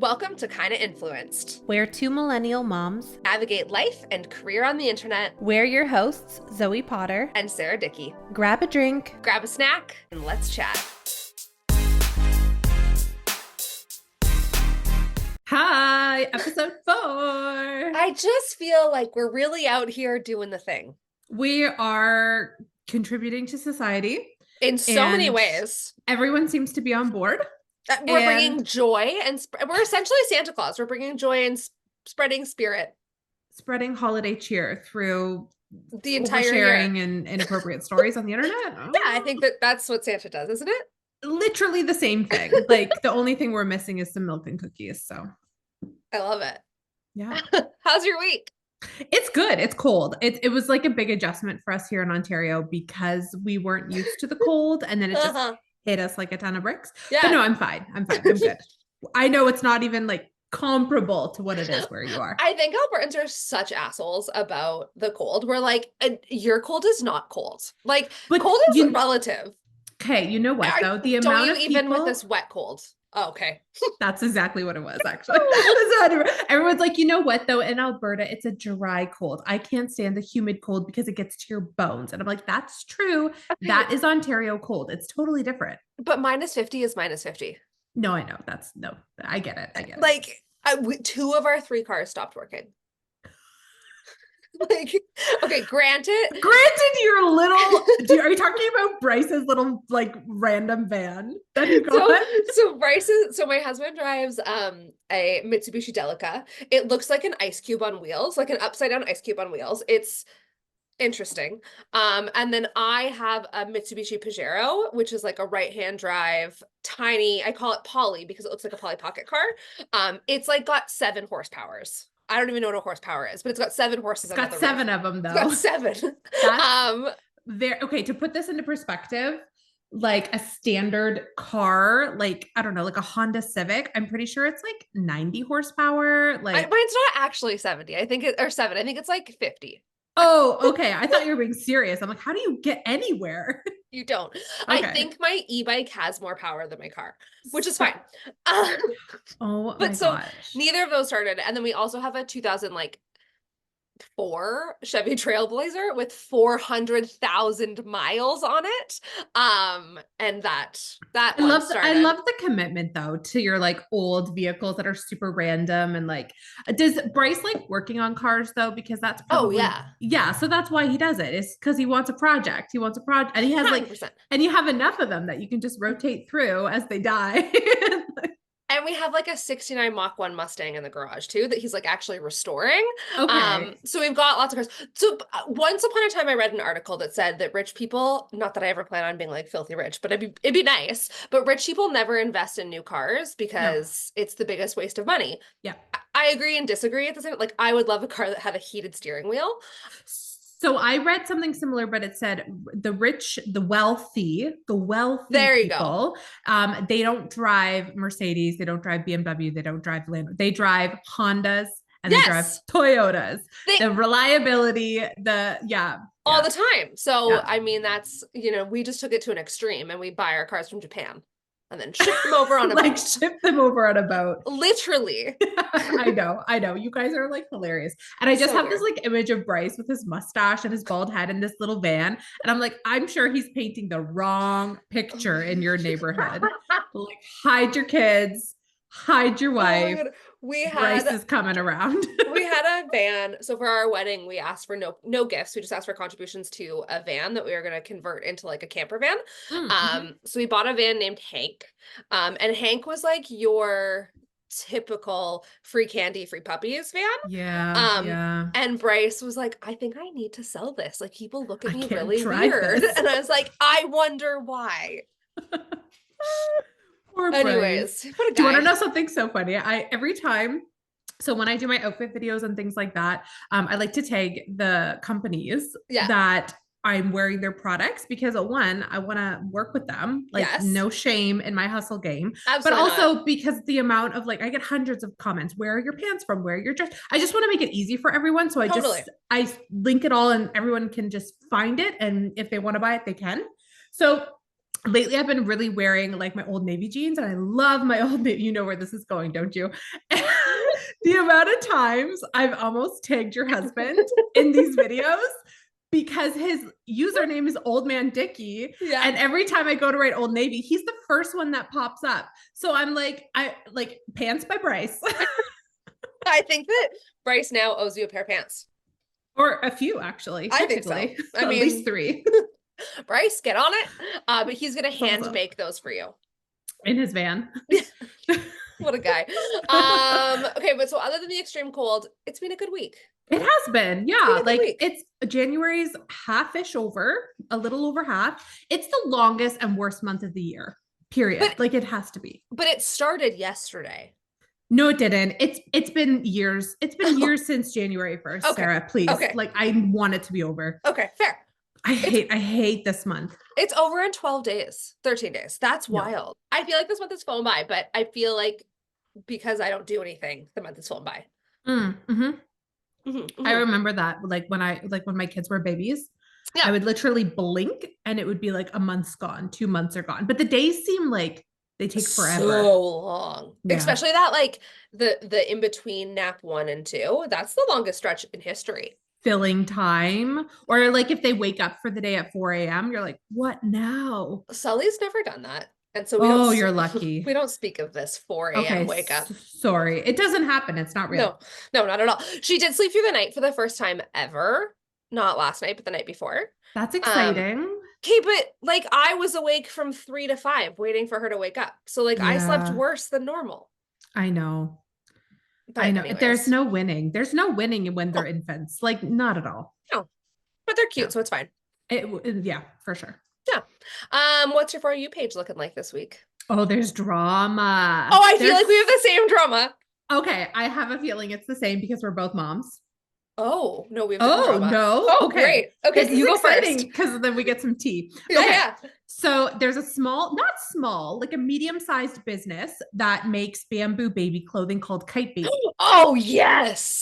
Welcome to Kinda Influenced. We're two millennial moms. Navigate life and career on the internet. We're your hosts, Zoe Potter And Sarah Dickey. Grab a drink, grab a snack, and let's chat. Hi, episode 4. I just feel like we're really out here doing the thing. We are contributing to society in so many ways. Everyone seems to be on board. We're bringing joy, and we're essentially Santa Claus. We're bringing joy and spreading spirit. Spreading holiday cheer through the entire sharing and inappropriate stories on the internet. Yeah, I think that's what Santa does, isn't it? Literally the same thing. Like the only thing we're missing is some milk and cookies. So I love it. Yeah. How's your week? It's good. It's cold. It was like a big adjustment for us here in Ontario because we weren't used to the cold, and then it just hit us like a ton of bricks. Yeah. But no, I'm fine. I'm good. I know it's not even like comparable to what it is where you are. I think Albertans are such assholes about the cold. We're like, your cold is not cold. Like, but cold is relative. Okay, you know what though? The amount of people, even with this wet cold. Oh, okay. That's exactly what it was, actually. Everyone's like, you know what, though? In Alberta, it's a dry cold. I can't stand the humid cold because it gets to your bones. And I'm like, that's true. Okay. That is Ontario cold. It's totally different. But -50 is -50. No, I know. I get it. Like, 2 of our 3 cars stopped working. Like, okay, granted, your little, are you talking about Bryce's little like random van that you got? So my husband drives a Mitsubishi Delica. It looks like an ice cube on wheels, like an upside down ice cube on wheels. It's interesting. And then I have a Mitsubishi Pajero, which is like a right-hand drive, tiny, I call it Polly because it looks like a Polly Pocket car. It's like got 7 horsepowers. I don't even know what a horsepower is, but it's got 7 horses. It's got 7 of them, though. It's got 7. Okay, to put this into perspective, like a standard car, like, I don't know, like a Honda Civic, I'm pretty sure it's like 90 horsepower. Like, mine's not actually 70. I think or 7. I think it's like 50. Oh, okay. I thought you were being serious. I'm like, how do you get anywhere? You don't. Okay. I think my e-bike has more power than my car, which is fine. Oh, but so gosh. Neither of those started. And then we also have a 2004 Chevy Trailblazer with 400,000 miles on it. And that I love the commitment though to your like old vehicles that are super random. And like, does Bryce like working on cars though? Because that's probably, yeah. So that's why he does it. It's because he wants a project. And he has 100%. And you have enough of them that you can just rotate through as they die. And we have like a 69 Mach 1 Mustang in the garage too that he's like actually restoring. Okay. So we've got lots of cars. So once upon a time I read an article that said that rich people, not that I ever plan on being like filthy rich, but it'd be nice, but rich people never invest in new cars because it's the biggest waste of money. Yeah. I agree and disagree at the same. Like I would love a car that had a heated steering wheel. So I read something similar, but it said the wealthy there you people, they don't drive Mercedes, they don't drive BMW, they don't drive Land, they drive Hondas and they drive Toyotas. The reliability, all the time. So I mean, that's, we just took it to an extreme and we buy our cars from Japan. And then ship them over on a boat. Ship them over on a boat. Literally. I know. You guys are like hilarious. And I just have this like image of Bryce with his mustache and his bald head in this little van. And I'm like, I'm sure he's painting the wrong picture in your neighborhood. Like, hide your kids, hide your wife. Bryce is coming around. We had a van. So for our wedding, we asked for no gifts. We just asked for contributions to a van that we were going to convert into like a camper van. Mm-hmm. So we bought a van named Hank. And Hank was like your typical free candy, free puppies van. Yeah. And Bryce was like, I think I need to sell this. Like people look at me really weird. And I was like, I wonder why. Anyways, do you want to know something so funny? So when I do my outfit videos and things like that, I like to tag the companies that I'm wearing their products because one, I want to work with them, like no shame in my hustle game, but also because the amount of like, I get hundreds of comments, where are your pants from? Where are your dress? I just want to make it easy for everyone. So I link it all and everyone can just find it. And if they want to buy it, they can. So lately I've been really wearing like my Old Navy jeans, and I love my Old Navy. You know where this is going, don't you? The amount of times I've almost tagged your husband in these videos because his username is Old Man Dickie. Yeah. And every time I go to write Old Navy, he's the first one that pops up. So I'm like, I like pants by Bryce. I think that Bryce now owes you a pair of pants. Or a few, actually. I think so. I mean, at least 3. Bryce, get on it. But he's gonna hand make those for you. In his van. What a guy. Okay, but so other than the extreme cold, it's been a good week. It has been, yeah. Like it's January's half-ish over, a little over half. It's the longest and worst month of the year, period. But, like it has to be. But it started yesterday. No, it didn't. It's been years. It's been years since January 1st, okay. Sarah, please. Okay. Like I want it to be over. Okay, fair. I hate this month. It's over in 12 days, 13 days. That's wild. I feel like this month is flown by, but I feel like because I don't do anything, the month is flown by. I remember that when my kids were babies, I would literally blink and it would be like a month's gone, 2 months are gone. But the days seem like they take forever. So long. Yeah. Especially that like the in-between nap 1 and 2. That's the longest stretch in history. Filling time. Or like if they wake up for the day at 4 a.m., you're like, what now? Sully's never done that. And so we don't, you're lucky. We don't speak of this 4 a.m. wake up. Sorry. It doesn't happen. It's not real. No, not at all. She did sleep through the night for the first time ever. Not last night, but the night before. That's exciting. Okay, but like I was awake from 3 to 5 waiting for her to wake up. So like I slept worse than normal. I know. But I know. anyways. There's no winning. There's no winning when they're infants. Like not at all. No. But they're cute, so it's fine. Yeah, for sure. Yeah. What's your For You page looking like this week? Oh, there's drama. Oh, I feel like we have the same drama. Okay, I have a feeling it's the same because we're both moms. Oh, no, we have drama. No. Oh, okay. Great. Okay, so you go first because then we get some tea. Okay. Yeah. So there's like a medium-sized business that makes bamboo baby clothing called Kyte Baby. Oh, yes.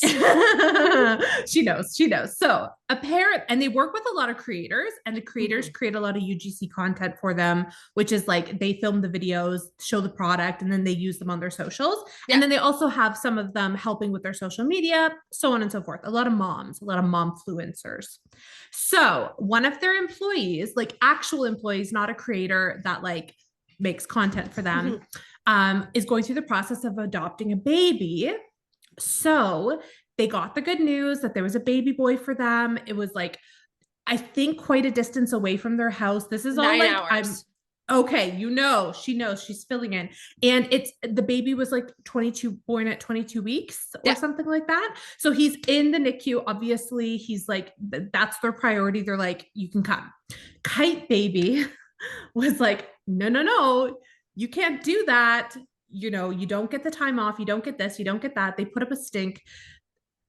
She knows. So and they work with a lot of creators, and the creators create a lot of UGC content for them, which is like they film the videos, show the product, and then they use them on their socials. Yeah. And then they also have some of them helping with their social media, so on and so forth. A lot of momfluencers. So one of their employees, like actual employees, not a creator that like makes content for them, is going through the process of adopting a baby. So they got the good news that there was a baby boy for them. It was like, I think quite a distance away from their house. This is all 9 like, hours. Okay, she knows she's filling in. And the baby was like born at 22 weeks or something like that. So he's in the NICU. Obviously, he's like, that's their priority. They're like, you can come. Kyte Baby was like, no, you can't do that. You know, you don't get the time off. You don't get this, you don't get that. They put up a stink.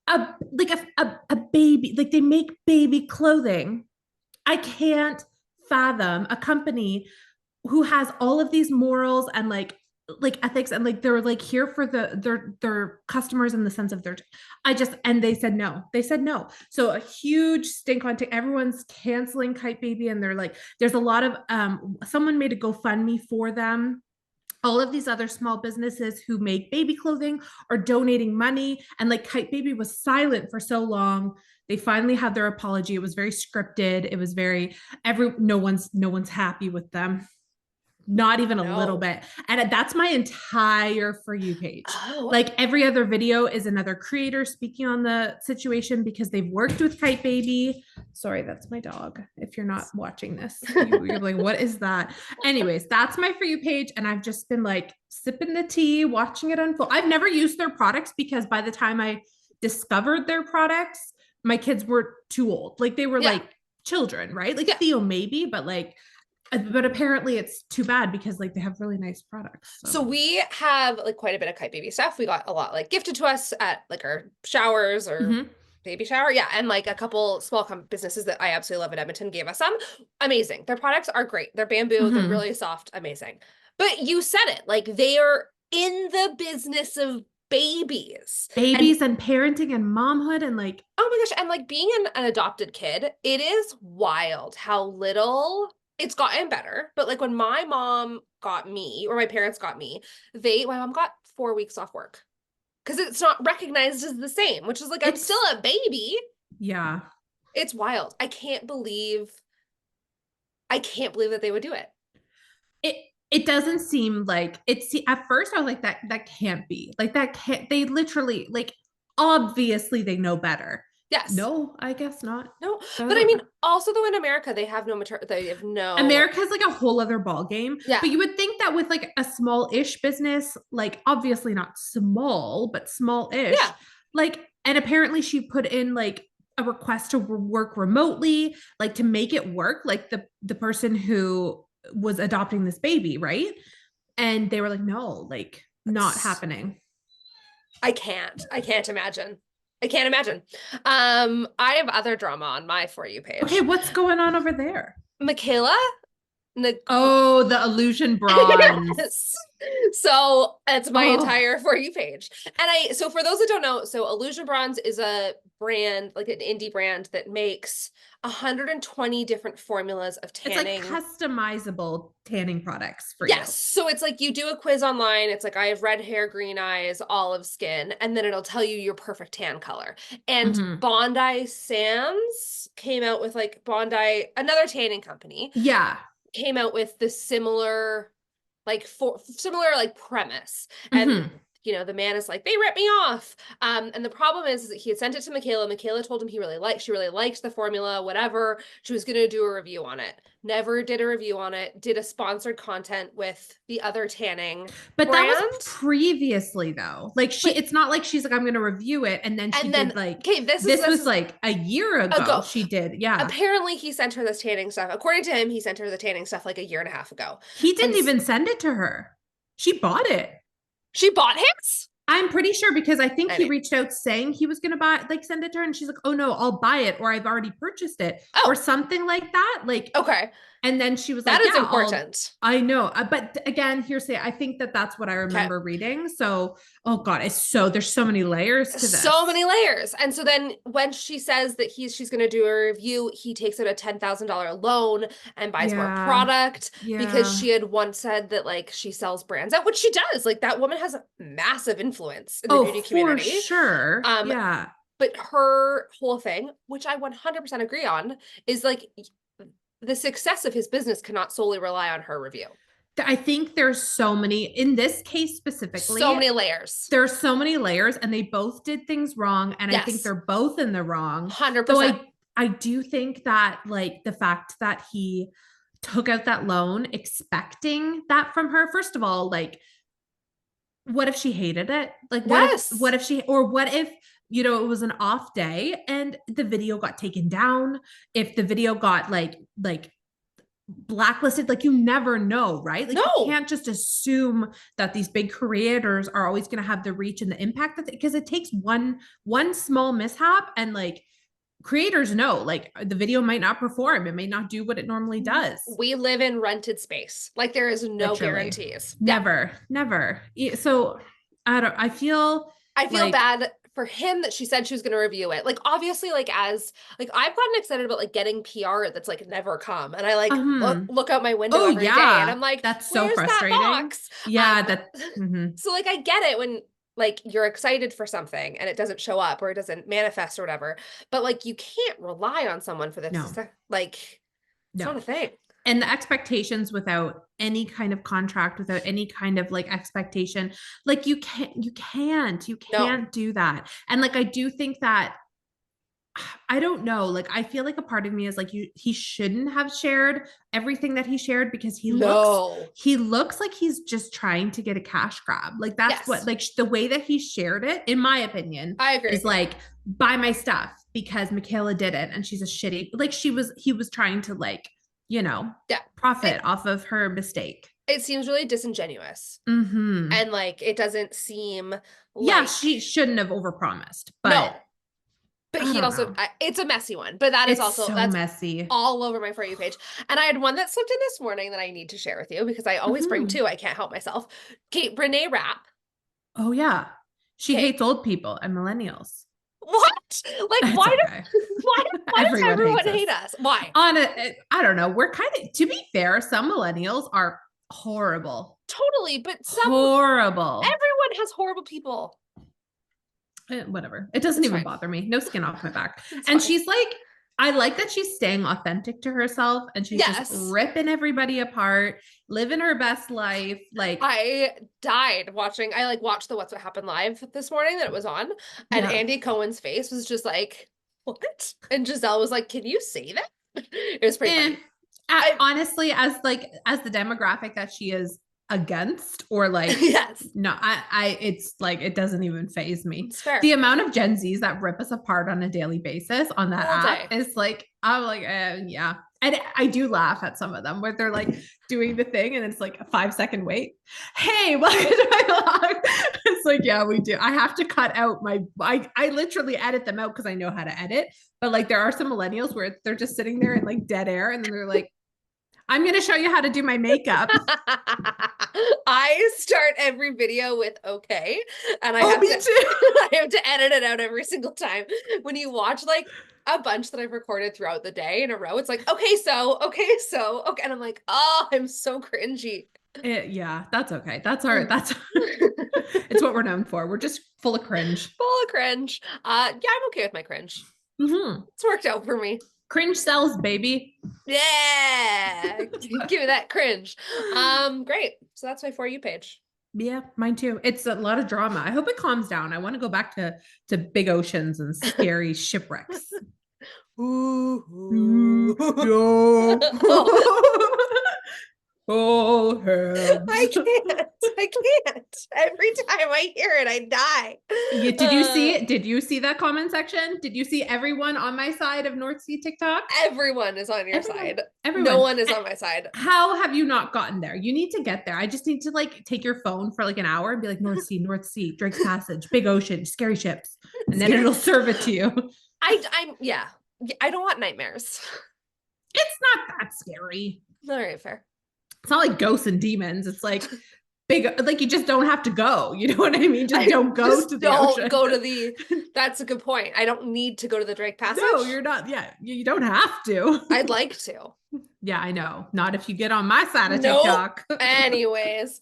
A baby, like they make baby clothing. I can't fathom a company who has all of these morals and like ethics, and like they're like here for their customers in the sense of and they said no. So a huge stink on everyone's canceling Kyte Baby, and they're like, there's a lot of someone made a GoFundMe for them. All of these other small businesses who make baby clothing are donating money, and like Kyte Baby was silent for so long. They finally had their apology. It was very scripted. It was very no one's happy with them. Not even a little bit. And that's my entire For You page. Oh. Like every other video is another creator speaking on the situation because they've worked with Kyte Baby. Sorry, that's my dog. If you're not watching this, you're like, what is that? Anyways, that's my For You page. And I've just been like sipping the tea, watching it unfold. I've never used their products because by the time I discovered their products, my kids were too old. Like they were like children, right? Like Theo maybe, but apparently it's too bad because like they have really nice products. So we have like quite a bit of Kyte Baby stuff. We got a lot like gifted to us at like our showers or baby shower. Yeah. And like a couple small businesses that I absolutely love in Edmonton gave us some. Amazing. Their products are great. They're bamboo. They're really soft. Amazing. But you said it, like they are in the business of babies and parenting and momhood and like, oh my gosh. And like being an adopted kid, it is wild how little it's gotten better, but like when my mom got me, or my parents got me, my mom got 4 weeks off work because it's not recognized as the same, which is like, I'm still a baby. Yeah. It's wild. I can't believe that they would do it. It doesn't seem like it's, at first I was like, that can't be like, that can't, they literally like, obviously they know better. Yes. No, I guess not. No, but I mean, also though in America they have they have no. America's like a whole other ball game. Yeah. But you would think that with like a small-ish business, like obviously not small, but small-ish, Yeah. like, and apparently she put in like a request to work remotely, like to make it work, like the person who was adopting this baby, right? And they were like, no, like not happening. I can't imagine. I can't imagine. I have other drama on my For You page. Okay, what's going on over there? Michaela. Oh, the illusion bronze. Yes. So it's my entire For You page. And so for those that don't know, so Illusion Bronze is a brand, like an indie brand that makes 120 different formulas of tanning. It's like customizable tanning products for you. Yes. So it's like you do a quiz online. It's like, I have red hair, green eyes, olive skin, and then it'll tell you your perfect tan color. And Bondi Sands came out with like another tanning company. Yeah. Came out with the similar premise. And you know, the man is like, they ripped me off. And the problem is that he had sent it to Michaela. Michaela told him she really liked the formula, whatever. She was going to do a review on it. Never did a review on it. Did a sponsored content with the other tanning But brand. That was previously though. Like it's not like she's like, I'm going to review it. And then did like, okay, this was like a year ago. She did. Yeah. Apparently he sent her this tanning stuff. According to him, he sent her the tanning stuff like a year and a half ago. He didn't even send it to her. She bought it. She bought his? I'm pretty sure, because I think he reached out saying he was going to send it to her. And she's like, oh no, I'll buy it. Or I've already purchased it or something like that. Like, okay. And then she was like, that is important. I know. But again, hearsay, I think that's what I remember reading. So, oh God, there's so many layers to this. So many layers. And so then when she says that she's going to do a review, he takes out a $10,000 loan and buys more product because she had once said that like she sells brands out, which she does. Like that woman has a massive influence in the beauty community. For sure. Yeah. But her whole thing, which I 100% agree on, is like, the success of his business cannot solely rely on her review. I think there's so many, in this case specifically, so many layers. There's so many layers, and they both did things wrong. And I think they're both in the wrong. 100%. So I do think that like the fact that he took out that loan expecting that from her, first of all, like, what if she hated it? Like, what if you know, it was an off day and the video got taken down, if the video got like blacklisted, like you never know, right? Like you can't just assume that these big creators are always going to have the reach and the impact that because it takes one small mishap, and like creators know like the video might not perform, it may not do what it normally does. We live in rented space. Like there is no guarantees. Never. So I feel like, bad for him that she said she was going to review it. Like obviously, like as like I've gotten excited about like getting PR that's like never come, and I like look out my window every day, and I'm like, that's so frustrating. That box? So like I get it when like you're excited for something and it doesn't show up or it doesn't manifest or whatever, but like you can't rely on someone for this. No. Like it's not a thing. And the expectations without any kind of contract, without any kind of like expectation, like you can't do that. And like, I do think that, I don't know, like, I feel like a part of me is like, he shouldn't have shared everything that he shared, because he looks like he's just trying to get a cash grab. Like that's what, like the way that he shared it, in my opinion, I agree, is like, buy my stuff because Michaela did it and she's a shitty, like he was trying to like, you know, profit off of her mistake. It seems really disingenuous. And like, it doesn't seem like... she shouldn't have overpromised, but he also, it's a messy one, but that is also, so that's messy all over my For You page. And I had one that slipped in this morning that I need to share with you because I always bring two. I can't help myself. Renee Rapp. Oh yeah. She hates old people and millennials. What? Like, It's okay. why does Everyone everyone hates us. hate us? Why? I don't know. We're kind of, to be fair, some millennials are horrible. Totally, but Horrible. everyone has horrible people. Whatever. It doesn't It's even fine. bother me. No skin off my back. It's And fine. she's like, I like that she's staying authentic to herself and she's just Yes. ripping everybody apart, living her best life. Like, I died watching. I like watched the What's What Happened live this morning that it was on, and yeah. Andy Cohen's face was just like, "What?" And Giselle was like, "Can you say that?" It was pretty funny. Honestly, as the demographic that she is against, or like, Yes, no, I it's like, it doesn't even phase me. it's fair. The amount of Gen Zs that rip us apart on a daily basis on that All app day. is like, I'm like, yeah. And I do laugh at some of them where they're like doing the thing and it's like a 5-second wait. Hey, welcome to my vlog. It's like, yeah, we do. I have to cut out I literally edit them out because I know how to edit. But like, there are some millennials where they're just sitting there in like dead air and then they're like, I'm going to show you how to do my makeup. I start every video with okay, and me too. I have to edit it out every single time. When you watch like a bunch that I've recorded throughout the day in a row, it's like, okay, okay. And I'm like, oh, I'm so cringy. Yeah, that's okay. It's what we're known for. We're just full of cringe. Full of cringe. Yeah, I'm okay with my cringe. Mm-hmm. It's worked out for me. Cringe sells, baby. Yeah. Give me that cringe. Great. So that's my For You page. Yeah, mine too. It's a lot of drama. I hope it calms down. I want to go back to big oceans and scary shipwrecks. Ooh. Oh, I can't. Every time I hear it, I die. Did you see it? Did you see that comment section? Did you see everyone on my side of North Sea TikTok? Everyone is on your side. Everyone. No one is on my side. How have you not gotten there? You need to get there. I just need to like take your phone for like an hour and be like, North Sea, Drake's Passage, big ocean, scary ships. And then it'll serve it to you. Yeah. I don't want nightmares. It's not that scary. All right, fair. It's not like ghosts and demons. It's like big, like you just don't have to go. You know what I mean? Don't go to the ocean. Don't go to the. That's a good point. I don't need to go to the Drake Passage. No, you're not. Yeah, you don't have to. I'd like to. Yeah, I know. Not if you get on my side of TikTok. Anyways,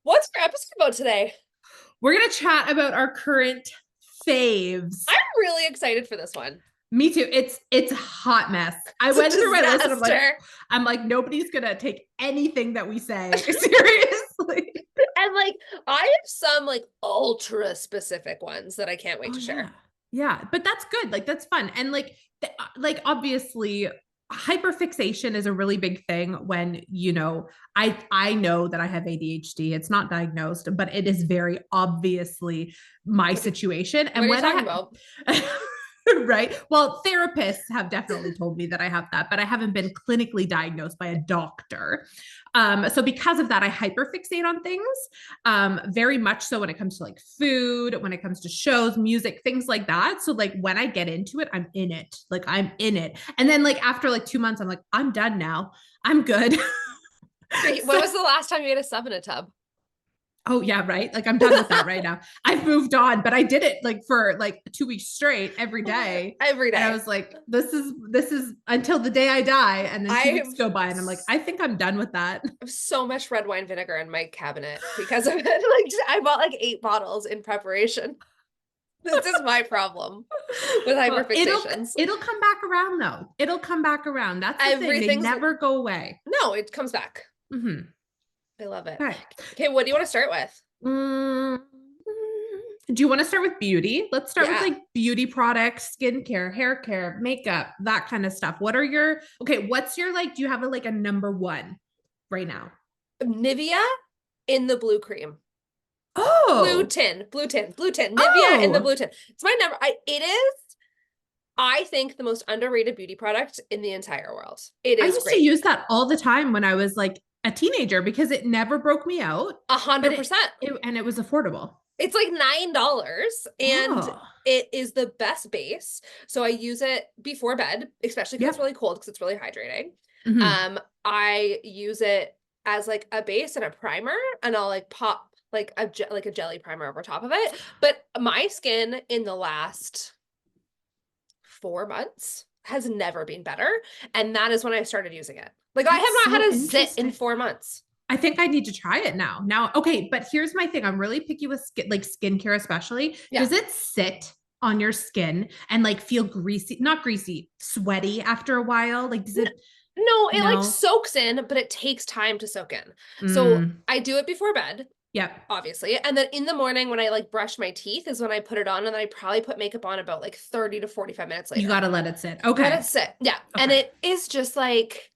what's our episode about today? We're gonna chat about our current faves. I'm really excited for this one. Me too. It's a hot mess. I went through my list and I'm like, nobody's gonna take anything that we say seriously. And like, I have some like ultra specific ones that I can't wait to share. Yeah, but that's good. Like, that's fun. And like obviously hyperfixation is a really big thing when, you know, I know that I have ADHD. It's not diagnosed, but it is very obviously my situation. And what are you talking about? Right. Well, therapists have definitely told me that I have that, but I haven't been clinically diagnosed by a doctor. So because of that, I hyperfixate on things, very much so when it comes to like food, when it comes to shows, music, things like that. So like when I get into it, I'm in it. Like I'm in it. And then like after like 2 months, I'm like, I'm done now. I'm good. Wait, when was the last time you had a sub in a tub? Oh yeah, right. Like I'm done with that right now. I've moved on, but I did it like for like 2 weeks straight every day. Every day. And I was like, this is until the day I die. And then 2 weeks go by and I'm like, I think I'm done with that. I have so much red wine vinegar in my cabinet because of it. Like I bought like 8 bottles in preparation. This is my problem with hyperfixations. It'll come back around though. It'll come back around. That's the thing. They never go away. No, it comes back. Mm-hmm. I love it. Right. Okay, what do you want to start with? Do you want to start with beauty? Let's start with like beauty products, skincare, hair care, makeup, that kind of stuff. What's your like, do you have a number one right now? Nivea in the blue cream. Oh. Blue tin. Nivea in the blue tin. It's my number. It is, I think, the most underrated beauty product in the entire world. It is I used to use that all the time when I was like a teenager because it never broke me out. 100%. And it was affordable. It's like $9 and it is the best base. So I use it before bed, especially if it's really cold because it's really hydrating. Mm-hmm. I use it as like a base and a primer, and I'll like pop like a jelly primer over top of it. But my skin in the last 4 months has never been better. And that is when I started using it. Like I have That's not so had a zit in interesting. 4 months. I think I need to try it now. Okay, but here's my thing. I'm really picky with like skincare, especially. Yeah. Does it sit on your skin and like feel greasy, not greasy, sweaty after a while? Like, does it? No, it like No. soaks in, but it takes time to soak in. So Mm, I do it before bed, yep. obviously. And then in the morning when I like brush my teeth is when I put it on. And then I probably put makeup on about like 30 to 45 minutes You later. got to let it sit. Let Okay. it sit. Yeah. And Okay. it is just like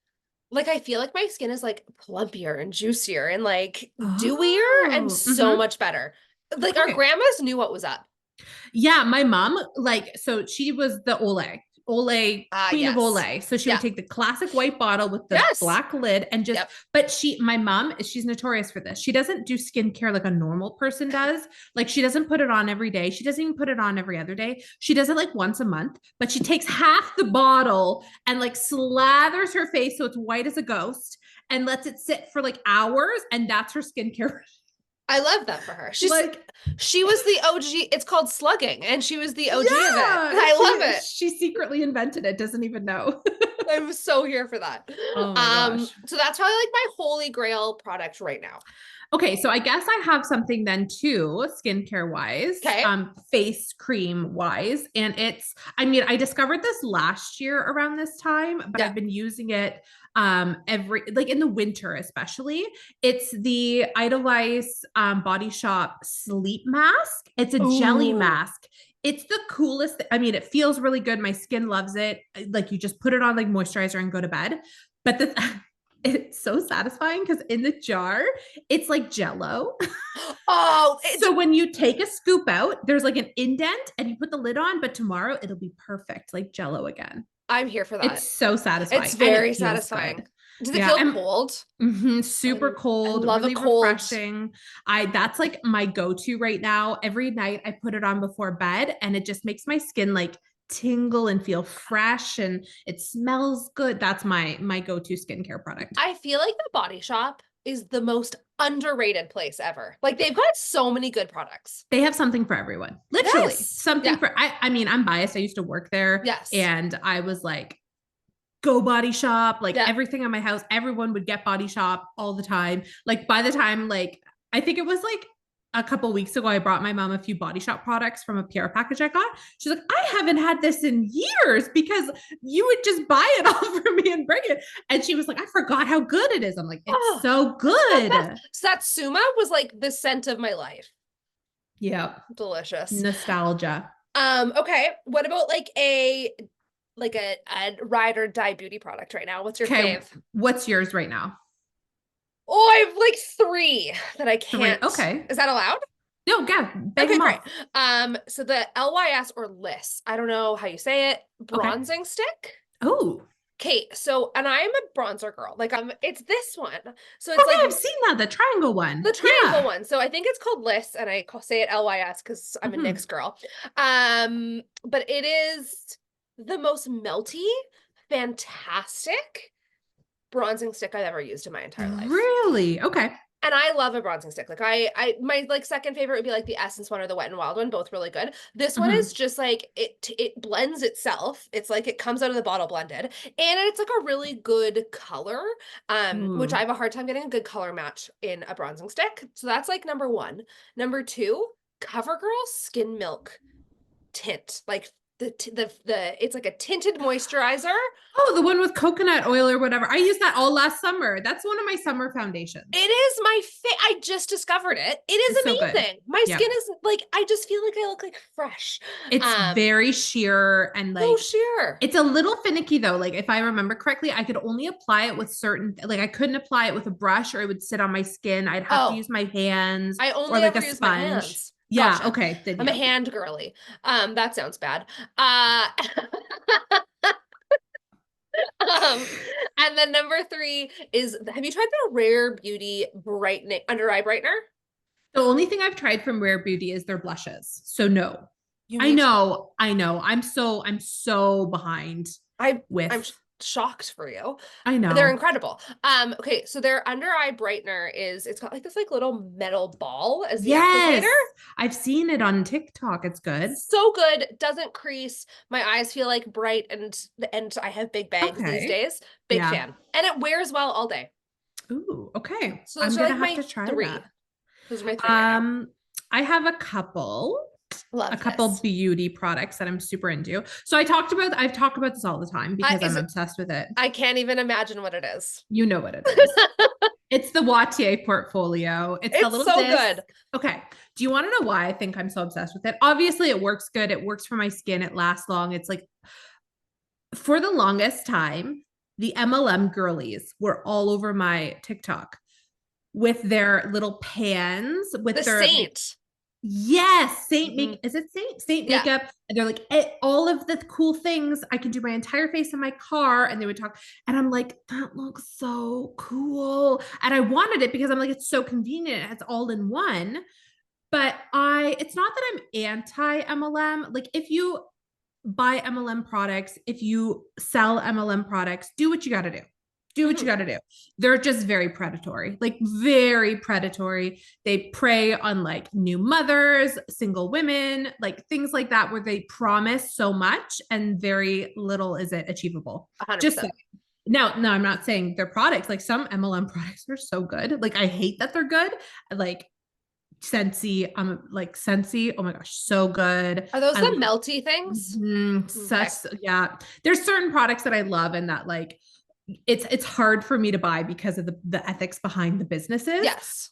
I feel like my skin is like plumpier and juicier and like dewier and Oh, so much better. Like our okay. grandmas knew what was up. Yeah, my mom, like, so she was the Ole, Ah, queen of yes. Ole. So she would Yeah. take the classic white bottle with the Yes. black lid and just, Yep. but my mom, she's notorious for this. She doesn't do skincare like a normal person does. Like, she doesn't put it on every day. She doesn't even put it on every other day. She does it like once a month, but she takes half the bottle and like slathers her face so it's white as a ghost and lets it sit for like hours. And that's her skincare. I love that for her. Like, She was the OG. It's called slugging, and she was the OG of it. yeah, I love it. she secretly invented it, doesn't even know. I'm so here for that. Oh my gosh. So that's probably like my holy grail product right now. Okay, so I guess I have something then too, skincare wise, Okay. face cream wise. And I mean, I discovered this last year around this time, but Yeah. I've been using it every like in the winter, especially. It's the Idolize Body Shop sleep mask. It's a jelly Ooh. mask. It's the coolest. I mean, it feels really good. My skin loves it. Like you just put it on like moisturizer and go to bed. But it's so satisfying because in the jar, it's like Jello. Oh, So when you take a scoop out, there's like an indent and you put the lid on, but tomorrow it'll be perfect, like Jello again. I'm here for It's that. so It's satisfying and very it feels satisfying. good. Does it Yeah, feel and cold? super I cold, love a really cold. refreshing. I That's like my go-to right now. Every night I put it on before bed and it just makes my skin like tingle and feel fresh and it smells good. That's my go-to skincare product. I feel like the Body Shop is the most underrated place ever. Like they've got so many good products. They have something for everyone. Literally Yes. something Yeah. for I mean, I'm biased. I used to work there Yes. and I was like, go Body Shop, like Yeah. everything in my house, everyone would get Body Shop all the time. Like by the time like I think it was like a couple weeks ago, I brought my mom a few Body Shop products from a PR package I got. She's like, I haven't had this in years because you would just buy it all for me and bring it. And she was like, I forgot how good it is. I'm like, it's Oh, so good. Satsuma was like the scent of my life. Yeah. Delicious. Nostalgia. Okay. What about like a ride or die beauty product right now? What's your Okay. fave? What's yours right now? Oh, I have like three that I Three. can't. Okay. Is that allowed? No, yeah, bang Okay, them great. off. So the LYS or LIS, I don't know how you say it, Okay. bronzing stick. Oh, Okay, so and I'm a bronzer girl. Like it's this one. So it's oh like yeah, I've seen that, the triangle one. the triangle Yeah. one. So I think it's called LIS, and I say it LYS because I'm a Mm-hmm. NYX girl. But it is the most melty, fantastic bronzing stick I've ever used in my entire life. Really? Okay. And I love a bronzing stick. Like my like second favorite would be like the Essence one or the Wet and Wild one, both really good. This one Mm-hmm. is just like it blends itself. It's like it comes out of the bottle blended, and it's like a really good color. Which I Ooh. have a hard time getting a good color match in a bronzing stick. So that's like number one. Number two, CoverGirl Skin Milk Tint. Like the it's like a tinted moisturizer. Oh, the one with coconut oil or whatever. I used that all last summer. That's one of my summer It foundations. is my I just discovered it. It is It's so good. amazing. My Yep. skin is like I just feel like I look like fresh. It's Um, very sheer and so like sheer. it's a little finicky though. Like if I remember correctly, I could only apply it with like I couldn't apply it with a brush or it would sit on my skin. I'd have to Oh, use my hands I or only like ever a use my sponge. hands. Yeah, Gotcha. okay. Then I'm a yeah. hand girly. That sounds bad. Uh um, and then number three is have you tried the Rare Beauty brightening under eye brightener? The only thing I've tried from Rare Beauty is their blushes. So no. You I need to know. I know. I'm so behind I I'm with shocked for you. I They're know. incredible. Okay, so their under eye brightener it's got like this like little metal ball as the applicator. Yes. I've seen it on TikTok. It's good. So good, doesn't crease. My eyes feel like bright and I have big bags these Okay. days. Big Yeah. fan. And it wears well all day. Ooh, okay. So I'm those are gonna like have my to try three. that. Those are my three right now. I have a couple Love this. beauty products that I'm super into. So I've talked about this all the time because I'm obsessed with it. I can't even imagine what it is. You know what it is. It's the Wattier portfolio. It's the It's little so disc. good. Okay. Do you want to know why I think I'm so obsessed with it? Obviously, it works good. It works for my skin. It lasts long. It's like, for the longest time, the MLM girlies were all over my TikTok with their little pans, with The their Saint. yes, Saint make is it Saint Yeah. makeup? And they're like all of the cool things. I can do my entire face in my car, and they would talk, and I'm like, that looks so cool, and I wanted it because I'm like, it's so convenient. It's all in one. But it's not that I'm anti MLM. Like, if you buy MLM products, if you sell MLM products, do what you got to do. Do what you got to do. They're just very predatory, like very predatory. They prey on like new mothers, single women, like things like that, where they promise so much and very little is it achievable. 100%. Just saying. No, I'm not saying their products. Like, some MLM products are so good. Like, I hate that they're good. Like Scentsy. Oh my gosh, so good. Are those I the love melty things? such yeah. There's certain products that I love, and that like it's hard for me to buy because of the ethics behind the businesses. Yes.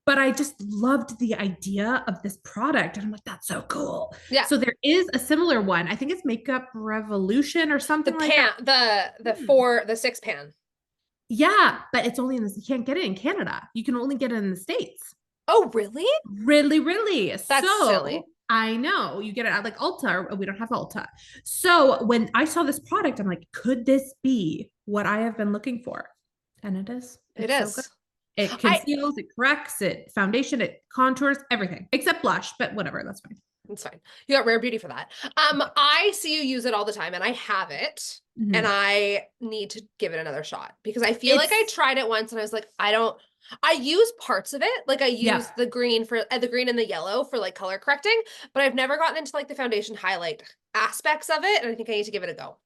But I just loved the idea of this product, and I'm like, that's so cool. Yeah. So there is a similar one. I think it's Makeup Revolution or something like that. The 6 pan. Yeah, but it's only in this. You can't get it in Canada. You can only get it in the States. Oh, really? Really, really. That's silly. I know you get it at like Ulta. Or we don't have Ulta. So when I saw this product, I'm like, could this be what I have been looking for? And it is. It is. So good. It conceals, it corrects, it foundation, it contours, everything except blush, but whatever, that's fine. It's fine. You got Rare Beauty for that. I see you use it all the time, and I have it, and I need to give it another shot because I feel like I tried it once and I was like, I use parts of it. Like, I use the green and the yellow for like color correcting, but I've never gotten into like the foundation highlight aspects of it, and I think I need to give it a go.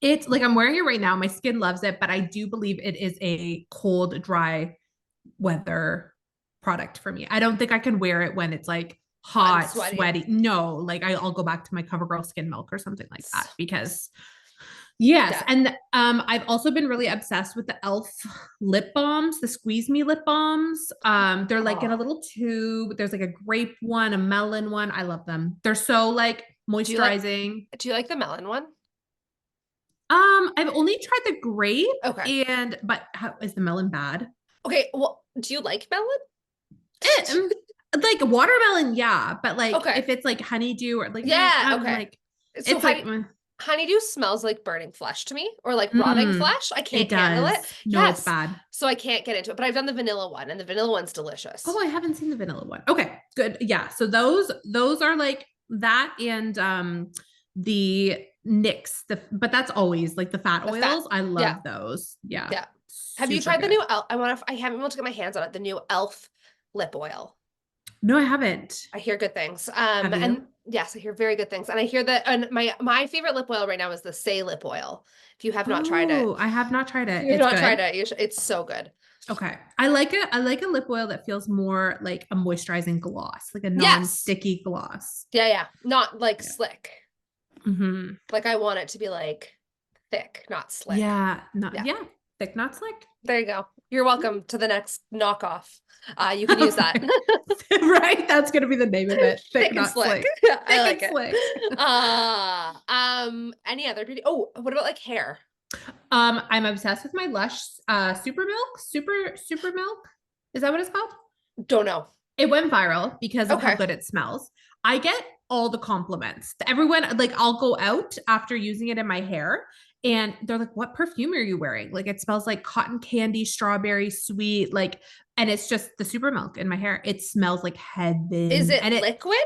It's like, I'm wearing it right now. My skin loves it, but I do believe it is a cold, dry weather product for me. I don't think I can wear it when it's like hot, sweaty. No, like I'll go back to my CoverGirl Skin Milk or something like that, because yes. Yeah. And I've also been really obsessed with the e.l.f. lip balms, the Squeeze Me lip balms. They're like in a little tube. There's like a grape one, a melon one. I love them. They're so like moisturizing. Do you like the melon one? I've only tried the grape. Okay. But how is the melon bad? Okay, well, do you like melon? Like watermelon, yeah, but like if it's like honeydew or like like so it's like honeydew smells like burning flesh to me, or like rotting flesh. I can't handle it. No, it's bad. So I can't get into it. But I've done the vanilla one, and the vanilla one's delicious. Oh, I haven't seen the vanilla one. Okay, good. Yeah, so those are like that, and the NYX, but that's always like the fat oils. I love those. Yeah. Yeah. Have you tried the new e.l.f.? I haven't been able to get my hands on it. The new e.l.f. lip oil. No, I haven't. I hear good things. And yes, I hear very good things. And I hear that, and my favorite lip oil right now is the Say lip oil. If you have not tried it. I have not tried it. You've not tried it. It's so good. Okay. I like a lip oil that feels more like a moisturizing gloss, like a non-sticky gloss. Yeah. Not like slick. Like, I want it to be like thick, not slick. Thick, not slick. There you go. You're welcome to the next knockoff. You can use that. Right? That's going to be the name of it. Thick, not slick. Yeah, I like it. Any other beauty? Oh, what about like hair? I'm obsessed with my Lush Super Milk. Super Milk. Is that what it's called? Don't know. It went viral because of how good it smells. I get all the compliments. Everyone, like, I'll go out after using it in my hair, and they're like, what perfume are you wearing? Like, it smells like cotton candy, strawberry, sweet, like, and it's just the Super Milk in my hair. It smells like heaven. Is it liquid?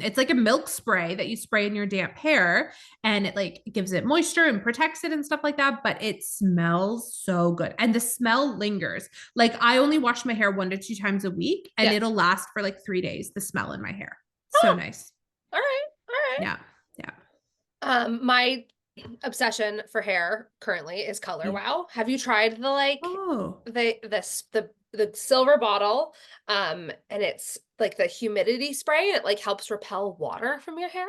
It's like a milk spray that you spray in your damp hair, and it like gives it moisture and protects it and stuff like that. But it smells so good, and the smell lingers. Like I only wash my hair 1 to 2 times a week, and Yeah. it'll last for like 3 days. The smell in my hair, so Oh, nice. all right. All right. Yeah, yeah. My obsession for hair currently is Color Yeah. Wow. Have you tried the like Oh, the silver bottle? And it's like the humidity spray, and it like helps repel water from your hair.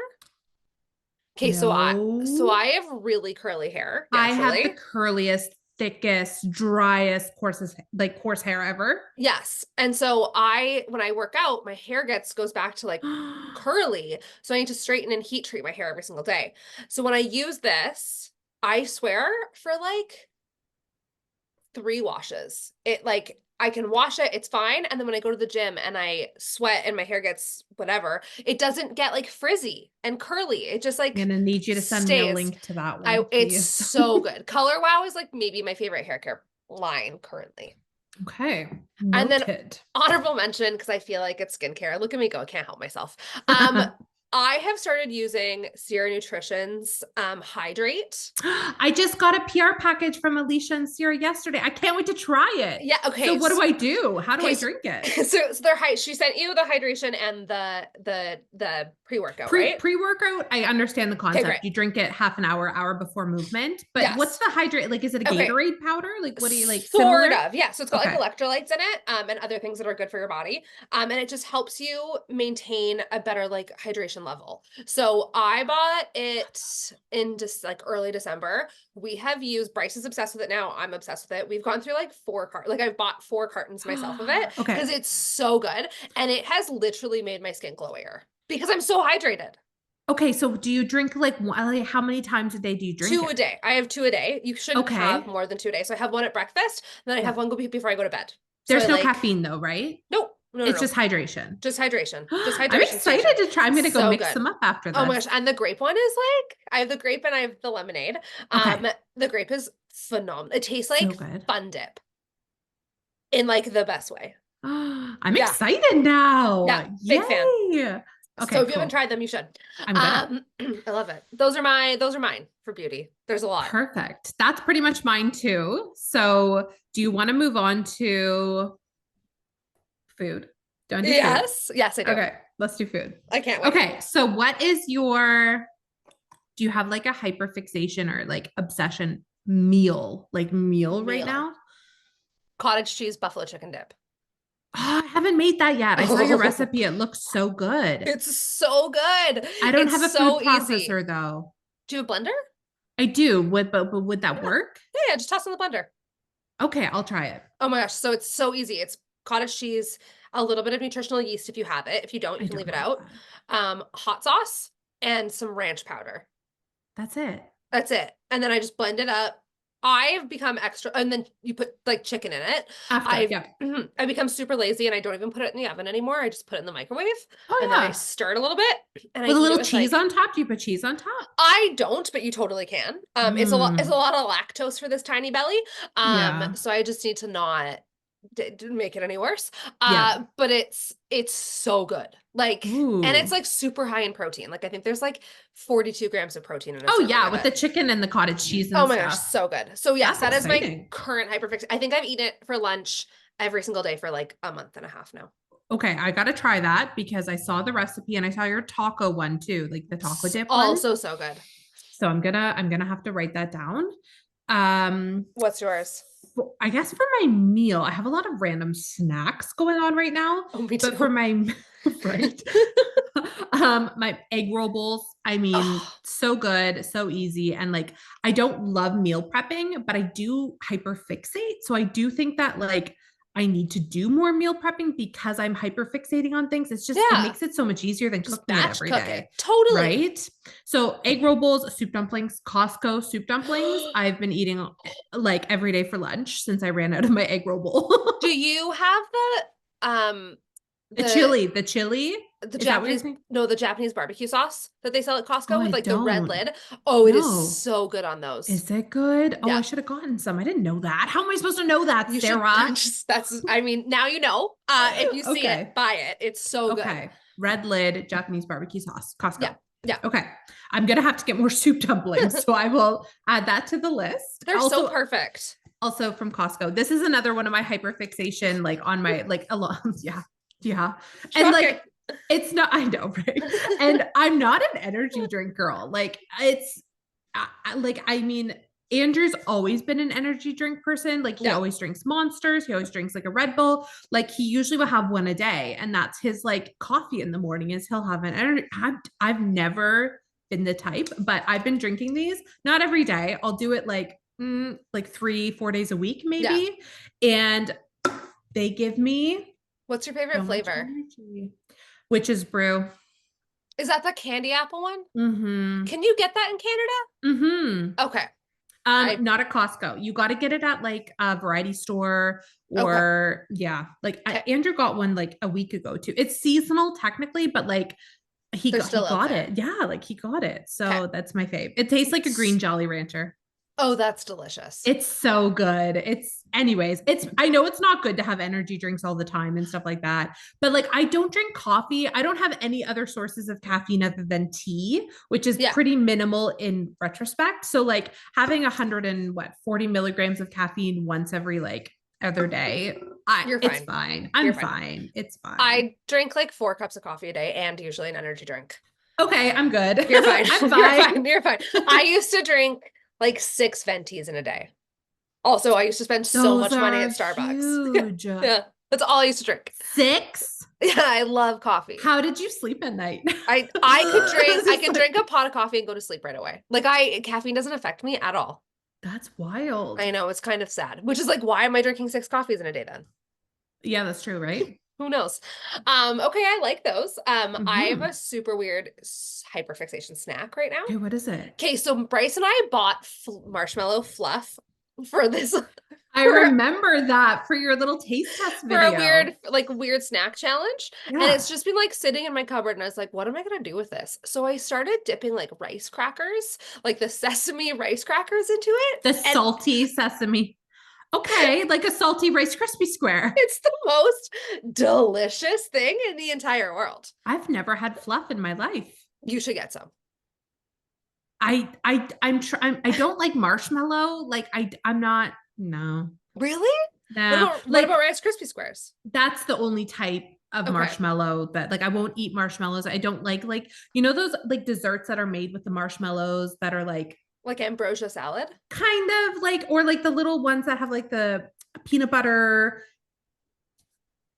Okay, so no. I have really curly hair I have the naturally. curliest, thickest, driest, coarsest, like coarse hair ever. Yes. And so when I work out, my hair goes back to like curly. So I need to straighten and heat treat my hair every single day. So when I use this, I swear for like 3 washes, it like I can wash it, it's fine. And then when I go to the gym and I sweat and my hair gets whatever, it doesn't get like frizzy and curly. It just I'm like gonna need you to send me a stays. link to that one, It's please. so good. Color Wow is like maybe my favorite hair care line currently. Okay, And then noted. honorable mention, because I feel like it's skincare. Look at me go. I can't help myself. I have started using Sierra Nutrition's Hydrate. I just got a PR package from Alicia and Sarah yesterday. I can't wait to try it. Yeah, okay. So what do I do? How do I drink it? So she sent you the hydration and the pre-workout, right? Pre-workout, I understand the Okay, concept. great. You drink it half an hour before movement. But Yes. what's the hydrate? Like, is it a Okay. Gatorade powder? Like, what do you like? Sort Similar? of, yeah. So it's got Okay. like electrolytes in it, and other things that are good for your body. And it just helps you maintain a better like hydration level. So I bought it in just like early December. We have used, Bryce is obsessed with it now. I'm obsessed with it. We've gone through like 4 cartons. Like I've bought 4 cartons myself of it Okay. because it's so good. And it has literally made my skin glowier because I'm so hydrated. Okay, so do you drink like how many times a day do you drink 2 a it? day. I have 2 a day. You shouldn't have more than 2 a day. So I have one at breakfast, then I have one before I go to bed. So There's I no like, caffeine though, right? nope. No, It's no. just hydration. Just hydration. Just I'm hydration excited station. to try. I'm gonna go So mix good. them up after this. Oh my gosh. And the grape one is like, I have the grape and I have the lemonade. Okay. The grape is phenomenal. It tastes So like good. Fun Dip in like the best way. I'm Yeah. excited now. Yeah. Big fan. Okay, So if you cool. haven't tried them, you should. I'm gonna. I love it. Those are mine for beauty. There's a lot. Perfect. That's pretty much mine too. So do you want to move on to food? Do you want to do food? Yes, I do. Okay, let's do food. I can't wait. Okay, so do you have like a hyperfixation or like obsession meal right now? Cottage cheese buffalo chicken dip. Oh, I haven't made that yet. I saw your recipe. It looks so good. It's so good. I don't have a so food processor though. Do you have a blender? I do. But would that work? Yeah, just toss in the blender. Okay, I'll try it. Oh my gosh, so it's so easy. It's cottage cheese, a little bit of nutritional yeast if you have it. If you don't, you can leave it out. Hot sauce and some ranch powder. That's it. That's it. And then I just blend it up. I've become extra, and then you put like chicken in it. I become super lazy and I don't even put it in the oven anymore. I just put it in the microwave. And then I stir it a little bit. And with a little cheese on top. Do you put cheese on top? I don't, but you totally can. It's a lot of lactose for this tiny belly. So I just need to not make it any worse. But it's so good. Like, and it's like super high in protein. Like I think there's like 42 grams of protein in it. Oh yeah, with the chicken and the cottage cheese and oh my gosh, so good. So yes, that is my current hyperfix. I think I've eaten it for lunch every single day for like a month and a half now. Okay, I gotta try that because I saw the recipe and I saw your taco one too, like the taco dip one. Also so good. So I'm gonna have to write that down. What's yours? I guess for my meal, I have a lot of random snacks going on right now. Oh, me too. But for my right. My egg roll bowls, I mean, so good, so easy. And like I don't love meal prepping, but I do hyperfixate. So I do think that like I need to do more meal prepping because I'm hyperfixating on things. It's just it makes it so much easier than just cooking it every day. Totally. Right? So egg roll bowls, soup dumplings, Costco soup dumplings. I've been eating like every day for lunch since I ran out of my egg roll bowl. Do you have the chili? The Japanese barbecue sauce that they sell at Costco with like the red lid. Oh, it is so good on those. Is it good? Oh, I should have gotten some. I didn't know that. How am I supposed to know that, Sarah? I mean, now you know. If you see it, buy it. It's so good. red lid, Japanese barbecue sauce, Costco. Yeah. Yeah. Okay. I'm going to have to get more soup dumplings. So I will add that to the list. They're so perfect. Also from Costco. This is another one of my hyperfixation, like on my, like, alarms. Yeah. Yeah. And like, it's not, I know, right? And I'm not an energy drink girl. Like it's like, I mean, Andrew's always been an energy drink person. Like he always drinks Monsters. He always drinks like a Red Bull. Like he usually will have one a day. And that's his like coffee in the morning is he'll have an energy. I've never been the type, but I've been drinking these not every day. I'll do it like 3-4 days a week, maybe. Yeah. And they give me. What's your favorite flavor? Which is brew. Is that the candy apple one? Mm-hmm. Can you get that in Canada? Mm-hmm. Okay. Not at Costco. You got to get it at like a variety store or like Andrew got one like a week ago too. It's seasonal technically, but like he got it. Yeah, like he got it. So that's my fave. It tastes like a green Jolly Rancher. Oh, that's delicious. It's so good. I know it's not good to have energy drinks all the time and stuff like that, but like I don't drink coffee. I don't have any other sources of caffeine other than tea, which is pretty minimal in retrospect. So like having 140 milligrams of caffeine once every like other day, it's fine. I'm fine. It's fine. I drink like 4 cups of coffee a day and usually an energy drink. Okay, I'm good. You're fine. I'm fine. You're fine. I used to drink like 6 Ventis in a day. Also, I used to spend so much money at Starbucks. Huge. Yeah, that's all I used to drink. 6? Yeah, I love coffee. How did you sleep at night? I could drink a pot of coffee and go to sleep right away. Like caffeine doesn't affect me at all. That's wild. I know, it's kind of sad. Which is like, why am I drinking 6 coffees in a day then? Yeah, that's true, right? Who knows? Okay, I like those. I have a super weird hyperfixation snack right now. Okay, what is it? Okay, so Bryce and I bought marshmallow fluff for this. I remember that for your little taste test video. For a weird snack challenge. Yeah. And it's just been like sitting in my cupboard and I was like, what am I going to do with this? So I started dipping like rice crackers, like the sesame rice crackers into it. The salty sesame. Okay, like a salty Rice Krispie square. It's the most delicious thing in the entire world. I've never had fluff in my life. You should get some. I don't like marshmallow. Like I'm not. No. Really? No. What about Rice Krispie squares? That's the only type of marshmallow that like I won't eat marshmallows. I don't like you know those like desserts that are made with the marshmallows that are like ambrosia salad? Kind of like, or like the little ones that have like the peanut butter.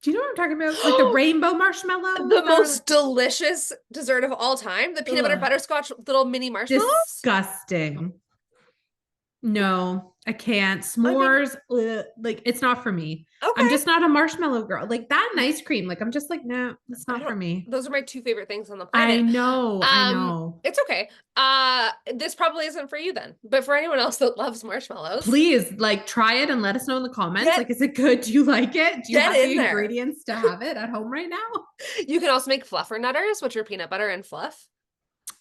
Do you know what I'm talking about? Like the rainbow marshmallow. The most delicious dessert of all time. The peanut butter butterscotch little mini marshmallows. Disgusting. No, I can't. S'mores, like it's not for me. Okay. I'm just not a marshmallow girl. Like that and ice cream. Like I'm just like, no, it's not for me. Those are my 2 favorite things on the planet. I know. It's okay. This probably isn't for you then, but for anyone else that loves marshmallows, please like try it and let us know in the comments. Like, is it good? Do you like it? Do you have the ingredients to have it at home right now? You can also make fluffernutters, which are peanut butter and fluff.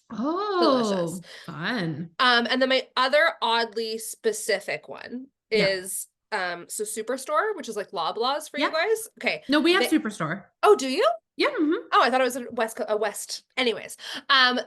Oh, delicious. Fun. And then my other oddly specific one is so Superstore, which is like Loblaws for you guys. Okay. No, we have Superstore. Oh, do you? Yeah. Mm-hmm. Oh, I thought it was a West. Anyways,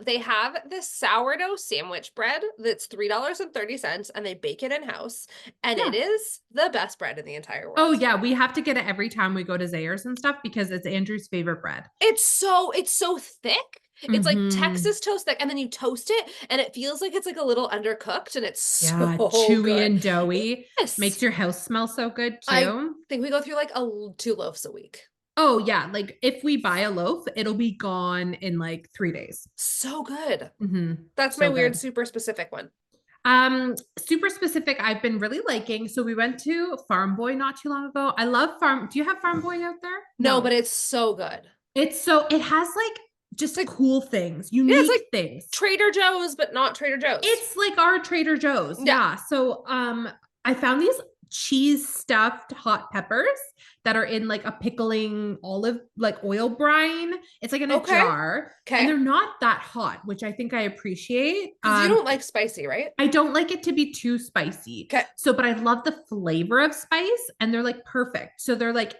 they have this sourdough sandwich bread that's $3.30 and they bake it in house. And it is the best bread in the entire world. Oh yeah. We have to get it every time we go to Zayre's and stuff because it's Andrew's favorite bread. It's so thick. It's like Texas toast thick, and then you toast it, and it feels like it's like a little undercooked, and it's so chewy good. And doughy. Yes. Makes your house smell so good too. I think we go through like 2 loaves a week. Oh yeah, like if we buy a loaf, it'll be gone in like 3 days. So good. Mm-hmm. That's my weird, super specific one. Super specific. I've been really liking. So we went to Farm Boy not too long ago. I love Farm. Do you have Farm Boy out there? No, but it's so good. It has like just like cool things, unique things. Trader Joe's, but not Trader Joe's. It's like our Trader Joe's. Yeah. So I found these cheese stuffed hot peppers that are in like a pickling olive like oil brine. It's like in a jar. Okay. And they're not that hot, which I think I appreciate. Because you don't like spicy, right? I don't like it to be too spicy. Okay. So, but I love the flavor of spice and they're like perfect. So they're like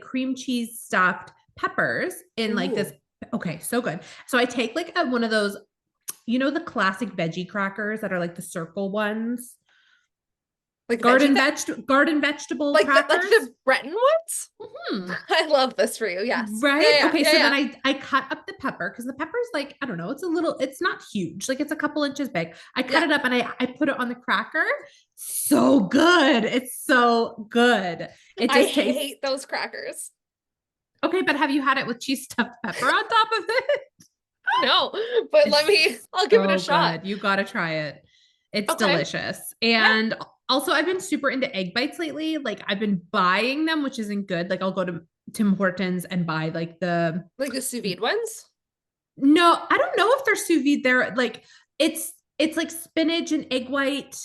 cream cheese stuffed peppers in like this Okay, so good. So I take like one of those, the classic veggie crackers that are like the circle ones. Like veggie that Garden vegetable like crackers. the Breton ones? Hmm. I love this for you. Yes. Right? Yeah, Okay, yeah, so yeah, then I cut up the pepper because the pepper's like, I don't know, it's not huge. Like it's a couple inches big. I cut yeah. it up and I put it on the cracker. So good. It's so good. It I just tastes hate those crackers. okay, but have you had it with cheese stuffed pepper on top of it? No, but It's I'll give it a so shot. good. You got to try it. It's Okay. delicious. Yeah. And also, I've been super into egg bites lately. Like, I've been buying them, which isn't good. Like, I'll go to Tim Hortons and buy like Like the sous vide ones? no, I don't know if they're sous vide. They're like, it's like spinach and egg white.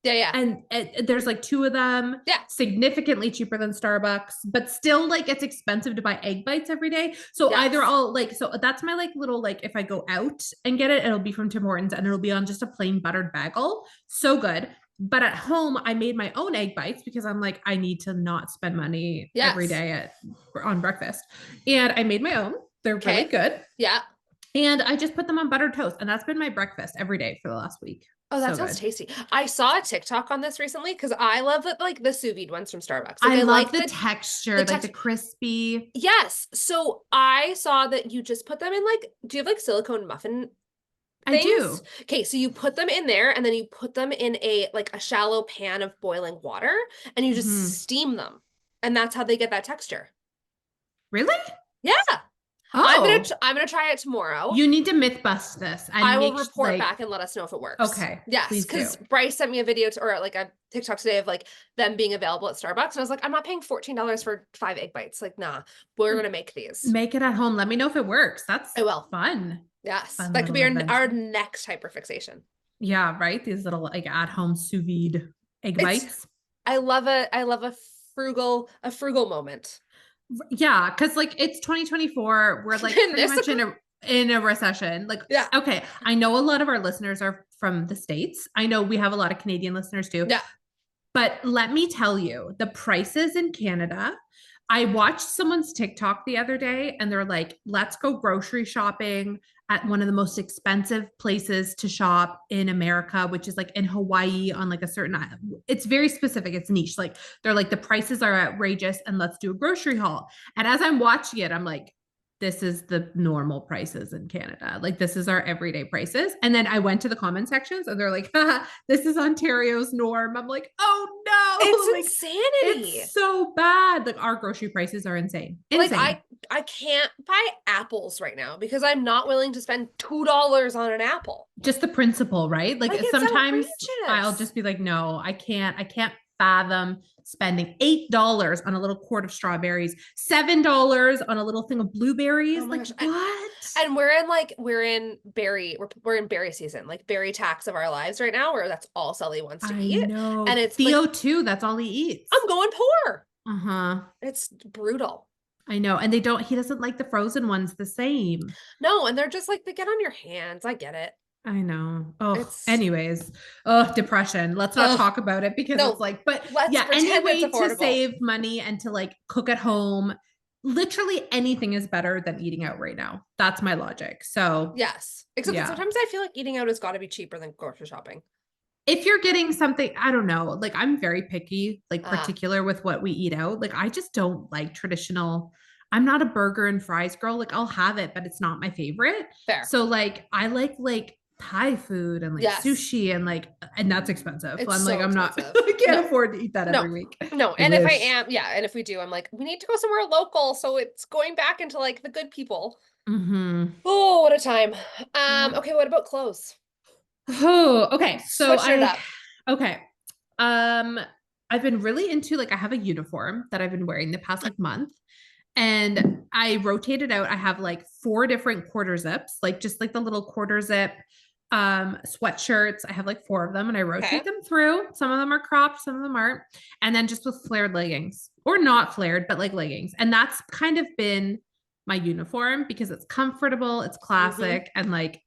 Yeah, yeah. And there's like two of them, Yeah. significantly cheaper than Starbucks, but still like it's expensive to buy egg bites every day. So either Yes. I'll like, so that's my like little, like if I go out and get it, it'll be from Tim Hortons and it'll be on just a plain buttered bagel. So good. But at home, I made my own egg bites because I'm like, I need to not spend money every Yes. day on breakfast. And I made my own. They're really Okay. good. Yeah. And I just put them on buttered toast. And that's been my breakfast every day for the last week. Oh, that So sounds good. tasty. I saw a TikTok on this recently because I love like the sous vide ones from Starbucks. Like I I love like the the texture, like the text. crispy. Yes. So I saw that you just put them in like, do you have like silicone muffin I things? do. Okay, so you put them in there and then you put them in a shallow pan of boiling water and you Hmm. just steam them. And that's how they get that texture. Really? Yeah. Oh, I'm gonna try it tomorrow. you need to myth bust this and I will make report like, back and let us know if it works. okay, Yes, please do. because Bryce sent me a video or like a TikTok today of like them being available at Starbucks. And I was like, I'm not paying $14 for 5 egg bites. Like, nah, we're gonna make these. Make it at home. Let me know if it works. That's I will. fun. Yes. Fun That could little be our adventure. next hyperfixation. Yeah, right? These little like at home sous vide egg It's bites. I love a frugal moment. Yeah, because like it's 2024. We're like In pretty this much in a recession. Like, yeah. okay, I know a lot of our listeners are from the States. I know we have a lot of Canadian listeners too. Yeah. But let me tell you, the prices in Canada. I watched someone's TikTok the other day and they're like, let's go grocery shopping at one of the most expensive places to shop in America, which is like in Hawaii on like a certain island. It's very specific, it's niche. Like they're like, the prices are outrageous and let's do a grocery haul. And as I'm watching it, I'm like, this is the normal prices in Canada. Like this is our everyday prices. And then I went to the comment sections and they're like, haha, this is Ontario's norm. I'm like, oh It's no, like insanity. it's so bad. Like our grocery prices are insane. Like Insane. I can't buy apples right now because I'm not willing to spend $2 on an apple. Just the principle, right? Like Like it's sometimes I'll outrageous. just be like, no, I can't fathom spending $8 on a little quart of strawberries, $7 on a little thing of blueberries. Oh my Like gosh. what? And we're in berry season, like berry tax of our lives right now, where that's all Sully wants to I eat. know. And it's like Theo too. That's all he eats. I'm going poor. Uh-huh. It's brutal. I know. And he doesn't like the frozen ones the same. No, and they're just like they get on your hands. I get it. I know. Oh, It's anyways. Oh, depression. Let's not oh talk about it because it's no, like, but let's yeah, any pretend it's way to affordable. save money and to like cook at home, literally anything is better than eating out right now. That's my logic. So, Yes. Except that yeah. sometimes I feel like eating out has got to be cheaper than grocery shopping. If you're getting something, I don't know, like I'm very picky, like Ah, particular with what we eat out. Like I just don't like traditional. I'm not a burger and fries girl. Like I'll have it, but it's not my favorite. fair. So like I like Thai food and like Yes. sushi and that's expensive. So It's I'm like, so I'm not, expensive. I can't No. afford to eat that No. every week. No. I And if I wish. am, yeah, and if we do, I'm like, we need to go somewhere local. So it's going back into like the good people. Mm-hmm. Oh, what a time. Yeah. Okay, what about clothes? Oh, okay. Switch it up. Okay. Um, I've been really into like I have a uniform that I've been wearing the past like month. And I rotate it out. I have like 4 different quarter zips, like just like the little quarter zip sweatshirts. I have like 4 of them and I Okay. rotate them through. Some of them are cropped, some of them aren't. And then just with flared leggings or not flared, but like leggings. And that's kind of been my uniform because it's comfortable, it's Mm-hmm. classic, and like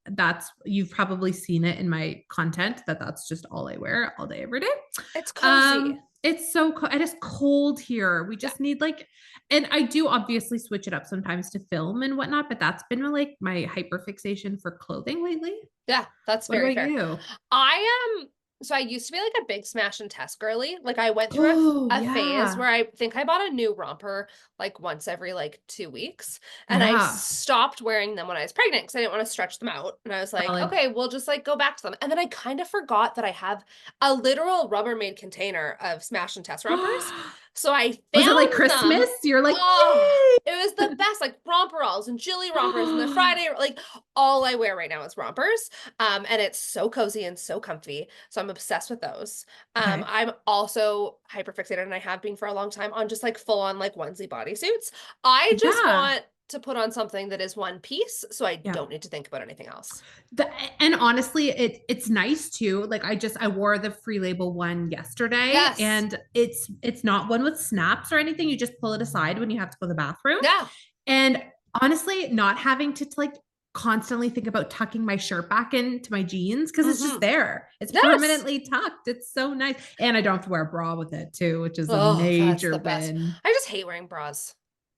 you've probably seen it in my content that's just all I wear all day every day. It's cozy. It's so cold. It is cold here. We Yeah. just need like, and I do obviously switch it up sometimes to film and whatnot, but that's been like my hyperfixation for clothing lately. Yeah, that's What very about fair. you? I am so I used to be like a big smash and test girly. Like I went through Oh, a phase yeah. where I think I bought a new romper like once every like 2 weeks. And I Yeah. stopped wearing them when I was pregnant because I didn't want to stretch them out. And I was like, Valid. okay, we'll just like go back to them. And then I kind of forgot that I have a literal Rubbermaid container of smash and test rompers. So I Was it like found Christmas? them. You're like, Oh, yay! it was the best, like romperalls and Jilly rompers and the Friday, like all I wear right now is rompers. And it's so cozy and so comfy. So I'm obsessed with those. Okay. I'm also hyper fixated, and I have been for a long time, on just like full on like onesie bodysuits. I just Yeah. want to put on something that is one piece so I Yeah. don't need to think about anything else. The, and honestly, it's nice too. Like I wore the free label one yesterday, Yes. and it's not one with snaps or anything. You just pull it aside when you have to go to the bathroom. Yeah. And honestly, not having to like constantly think about tucking my shirt back into my jeans because it's just Mm-hmm. there. It's Yes. permanently tucked. It's so nice. And I don't have to wear a bra with it too, which is a Oh, that's major the best. win. I just hate wearing bras.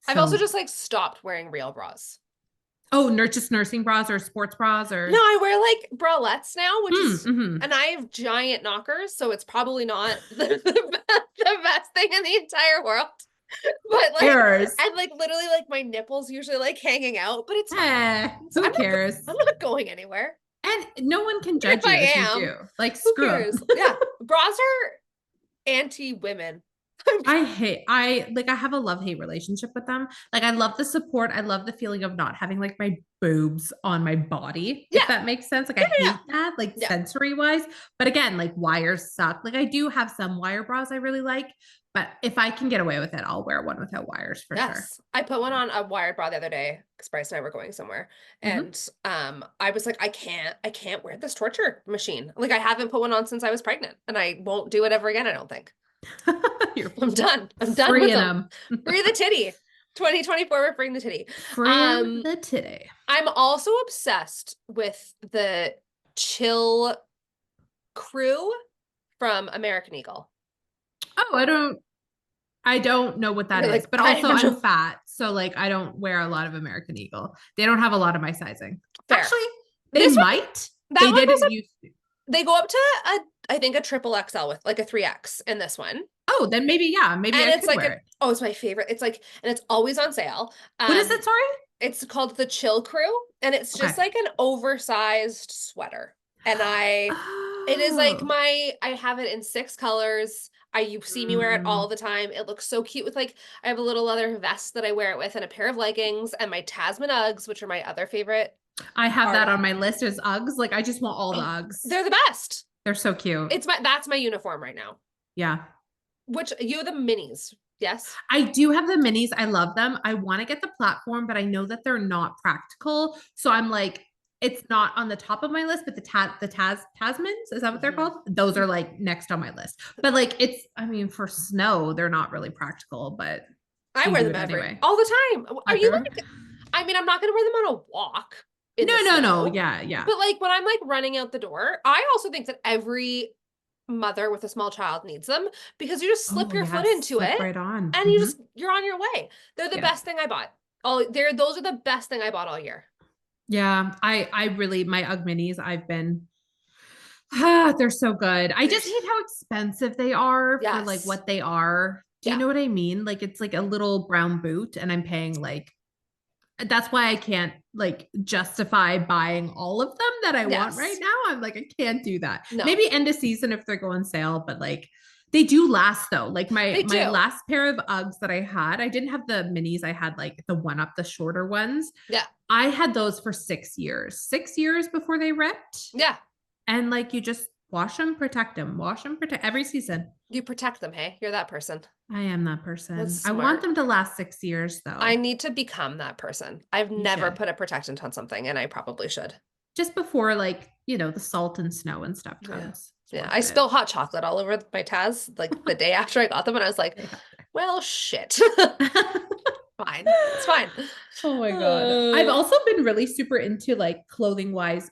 I've also So, just like stopped wearing real bras. oh, just nursing bras or sports bras No, or I wear like bralettes now, which is, mm-hmm. and I have giant knockers, so it's probably not the best thing in the entire world. But like, Errors. and like literally like my nipples usually like hanging out, but it's fine. Who I'm not cares? I'm not going anywhere. And no one can But if judge I you if you am, do. Like, who screw them. cares? Yeah. Bras are anti-women. I have a love-hate relationship with them. Like I love the support. I love the feeling of not having like my boobs on my body, if Yeah. that makes sense. Like I Yeah, yeah, hate that, like yeah. sensory wise. But again, like wires suck. Like I do have some wire bras I really like, but if I can get away with it, I'll wear one without wires for sure. Yes. I put one on a wired bra the other day because Bryce and I were going somewhere. Mm-hmm. And I was like, I can't wear this torture machine. Like I haven't put one on since I was pregnant, and I won't do it ever again, I don't think. You're I'm done. I'm done with freeing them. them. Free the titty. 2024, we're freeing the titty. Freeing the titty. I'm also obsessed with the chill crew from American Eagle. Oh, I don't know what that You're is, like, but I also don't I'm know. fat. So like I don't wear a lot of American Eagle. They don't have a lot of my sizing. Fair. Actually, they This one, might. that They one has didn't use to. they go up to I think a triple XL with like a 3X in this one. Oh, then maybe yeah, maybe And I it's could like wear it. it's my favorite. It's like, and it's always on sale. What is it? Sorry? It's called the Chill Crew, and it's Okay. just like an oversized sweater. And it is like Oh. I have it in 6 colors. You see me wear it Mm. all the time. It looks so cute with like, I have a little leather vest that I wear it with, and a pair of leggings, and my Tasman Uggs, which are my other favorite. I have Are that on my list as Uggs. Like I just want all the oh, Uggs. they're the best. They're so cute. That's my uniform right now. Yeah. Which you have the minis, yes? I do have the minis. I love them. I want to get the platform, but I know that they're not practical. So I'm like, it's not on the top of my list, but Tasmans, is that what they're called? Those are like next on my list. But like I mean, for snow, they're not really practical, but I you wear do them it anyway. all the time. Are you Everywhere. like, I mean, I'm not gonna wear them on a walk in No, the no, no. snow, Yeah, yeah. but like when I'm like running out the door, I also think that every mother with a small child needs them, because you just slip Oh, your foot yes. into Slip it right on. and Mm-hmm. you're on your way. They're the Yeah. best thing I bought. Those are the best thing I bought all year. Yeah. I really, my UGG minis, I've been, they're so good. I just hate how expensive they are for like Yes. what they are. Do you Yeah. know what I mean? Like it's like a little brown boot and I'm paying like, that's why I can't like justify buying all of them that I want right Yes. now. I'm like, I can't do that. No. Maybe end of season if they're going sale, but like they do last though. Like They my do. last pair of Uggs that I had, I didn't have the minis. I had like the one up, the shorter ones. Yeah. I had those for 6 years, 6 years before they ripped. Yeah. And like you just wash them, protect every season. You protect them, hey? You're that person. I am that person. That's I want smart. them to last 6 years I though. need to become that person. I've You never should. put a protectant on something, and I probably should. Just before like, the salt and snow and stuff Yeah. comes. It's Yeah. worth I it. spilled hot chocolate all over my Taz like the day after I got them, and I was like, well, shit. Fine. It's fine. Oh my God. I've also been really super into like clothing wise,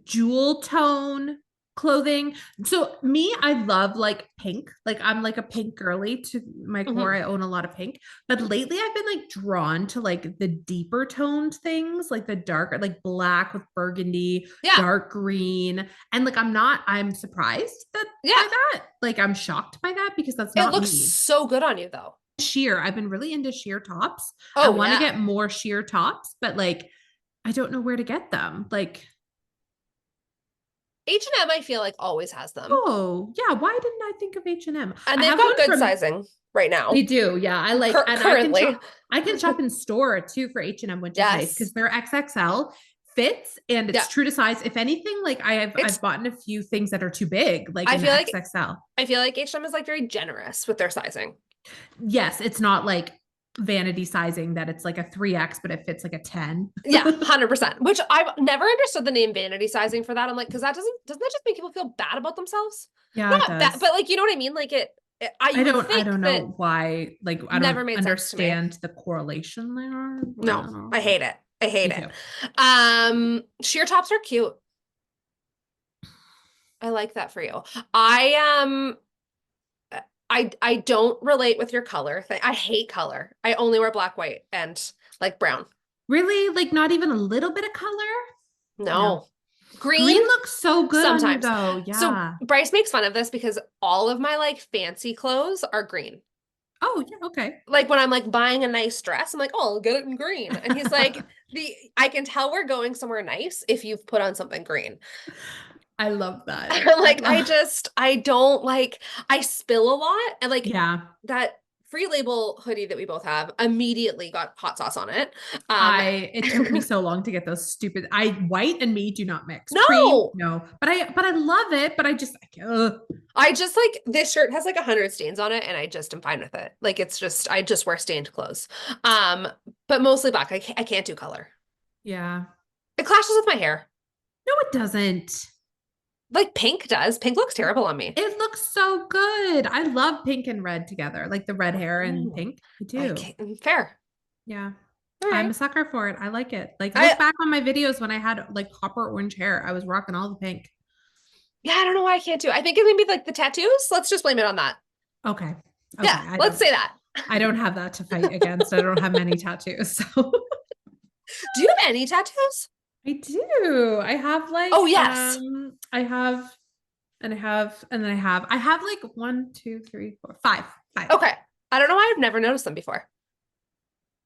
jewel tone clothing. So me, I love like pink. Like I'm like a pink girly to my core. I own a lot of pink. But lately I've been like drawn to like the deeper toned things, like the darker, like black with burgundy, Yeah. dark green. And like I'm surprised that by Yeah. that. Like I'm shocked by that because that's It not looks me. so good on you though. Sheer. I've been really into sheer tops. I Oh want to yeah. get more sheer tops, but like I don't know where to get them. Like, H&M I feel like always has them. oh, yeah, why didn't I think of H&M? And I they've have got one good from sizing right they now. do. Yeah, I like and Currently. I can shop in store too for H&M, which is nice Yes. because they're XXL fits and Yeah. it's true to size. If anything, like It's I've bought in a few things that are too big, like I in the feel like XXL. H&M is like very generous with their sizing. Yes, it's not like vanity sizing that it's like a 3X, but it fits like a 10. Yeah, 100%. Which I've never understood the name vanity sizing for that. I'm like, because doesn't that just make people feel bad about themselves? Yeah, it Not bad, does. but like you know what I mean? Like you would I think don't that know why, like I never don't made sense to me. understand the correlation there. No, I hate it. I hate Me it. too. Sheer tops are cute. I like that for you. I I don't relate with your color thing. I hate color. I only wear black, white, and like brown. Really? Like not even a little bit of color? No. No. Green Green looks so good on you sometimes. though. So Yeah. Bryce makes fun of this because all of my like fancy clothes are green. Oh, yeah, okay. Like when I'm like buying a nice dress, I'm like, oh, I'll get it in green. And he's like, the I can tell we're going somewhere nice if you've put on something green. I love that. Like I don't like I spill a lot and like Yeah. that free label hoodie that we both have immediately got hot sauce on it. Um It took me so long to get those stupid white and me do not mix. Cream, no. no. But I love it, but I just like this shirt has like 100 stains on it and I just am fine with it. Like it's just I just wear stained clothes. Um but mostly black. I can't do color. yeah. It clashes with my hair. No, it doesn't. Like pink does. Pink looks terrible on me. It looks so good. I love pink and red together, like the red hair and Ooh, pink. I I do. can't fair. Yeah. All I'm right. a sucker for it. I like it. Like look I back on my videos when I had like copper orange hair. I was rocking all the pink. Yeah, I don't know why I can't do it. I think it may be like the tattoos. Let's just blame it on that. Okay. Okay. Yeah, let's say that. I don't have that to fight against. I don't have many tattoos. So Do you have any tattoos? I do. I have like Oh, yes. I have and I have and then I have like one, two, three, four, five. Five. Okay. I don't know why I've never noticed them before.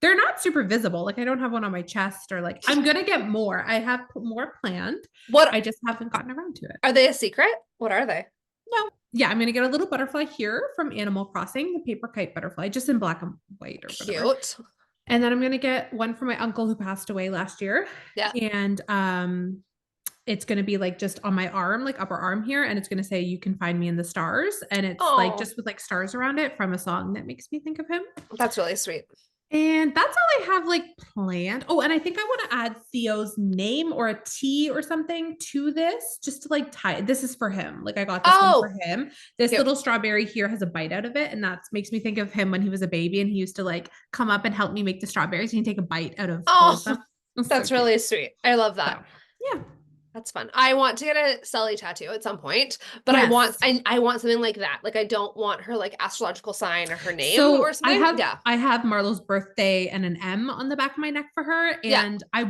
They're not super visible. Like I don't have one on my chest or like I'm gonna get more. I have more planned. What I just haven't gotten around to it. are they a secret? What are they? No. Yeah, I'm gonna get a little butterfly here from Animal Crossing, the paper kite butterfly, just in black and white or whatever. Cute. And then I'm gonna get one for my uncle who passed away last year. Yeah. And it's gonna be like just on my arm, like upper arm here, and it's gonna say "You can find me in the stars," and it's like just with like stars around it from a song that makes me think of him. That's really sweet. And that's all I have like planned. Oh, and I think I want to add Theo's name or a T or something to this just to like tie. This is for him. Like I got this one for him. This cute. little strawberry here has a bite out of it. And that makes me think of him when he was a baby and he used to like come up and help me make the strawberries and he'd take a bite out of all of them. That's so really sweet. I love that. So, yeah. That's fun. I want to get a Sully tattoo at some point, but yes. I want something like that. Like I don't want her like astrological sign or her name or something. I have Marlo's birthday and an M on the back of my neck for her. And I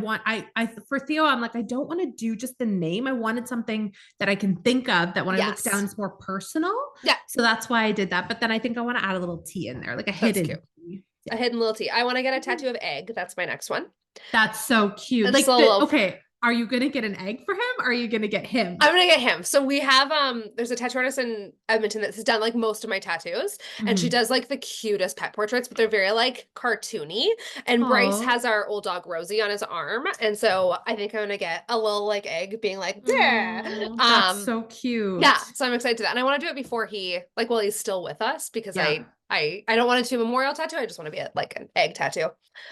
for Theo, I'm like, I don't want to do just the name. I wanted something that I can think of that when I look down, it's more personal. Yeah. So that's why I did that. But then I think I want to add a little T in there, like a hidden T. A hidden little T. I want to get a tattoo of egg. That's my next one. That's so cute. Like okay. Are you gonna get an egg for him or are you gonna get him? I'm gonna get him. So we have there's a tattoo artist in Edmonton that's done like most of my tattoos. And she does like the cutest pet portraits, but they're very like cartoony. And Bryce has our old dog Rosie on his arm. And so I think I'm gonna get a little like egg being like, that's so cute. Yeah. So I'm excited to that. And I want to do it before while he's still with us because I don't want to do a memorial tattoo. I just want to be like an egg tattoo.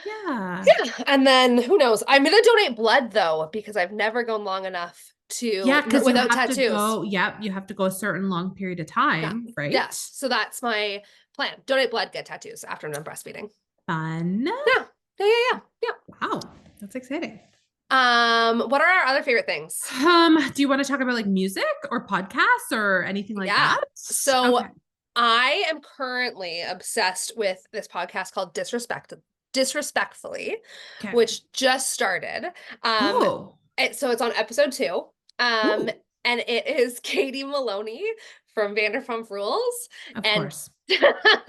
Yeah. And then who knows? I'm gonna donate blood though, because I've never gone long enough without tattoos. You have to go a certain long period of time, right? Yes. So that's my plan. Donate blood, get tattoos after I'm done breastfeeding. Fun. Yeah. Yeah. Wow. That's exciting. What are our other favorite things? Do you want to talk about like music or podcasts or anything like Yeah. that? So Okay. I am currently obsessed with this podcast called Disrespectfully, Okay. which just started. Um, Oh. so it's on episode 2. Um, Ooh. and it is Katie Maloney from Vanderpump Rules Of and course.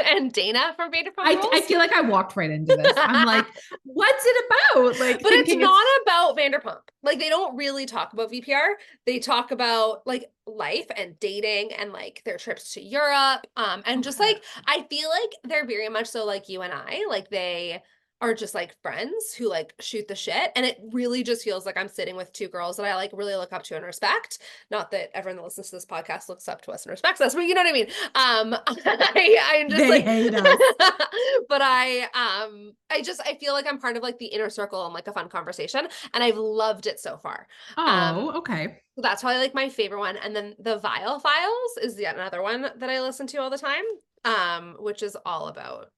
and Dana from Vanderpump I Rules. feel like I walked right into this. I'm like, what's it about? Like But it's thinking not it's about Vanderpump. Like they don't really talk about VPR. They talk about like life and dating and like their trips to Europe. And just okay. like I feel like they're very much so like you and I. Like they are just like friends who like shoot the shit. And it really just feels like I'm sitting with two girls that I like really look up to and respect. Not that everyone that listens to this podcast looks up to us and respects us, but you know what I mean? I'm just They like hate us. but I feel like I'm part of like the inner circle and like a fun conversation. And I've loved it so far. Oh, okay. So that's probably like my favorite one. And then the Vile Files is yet another one that I listen to all the time. Which is all about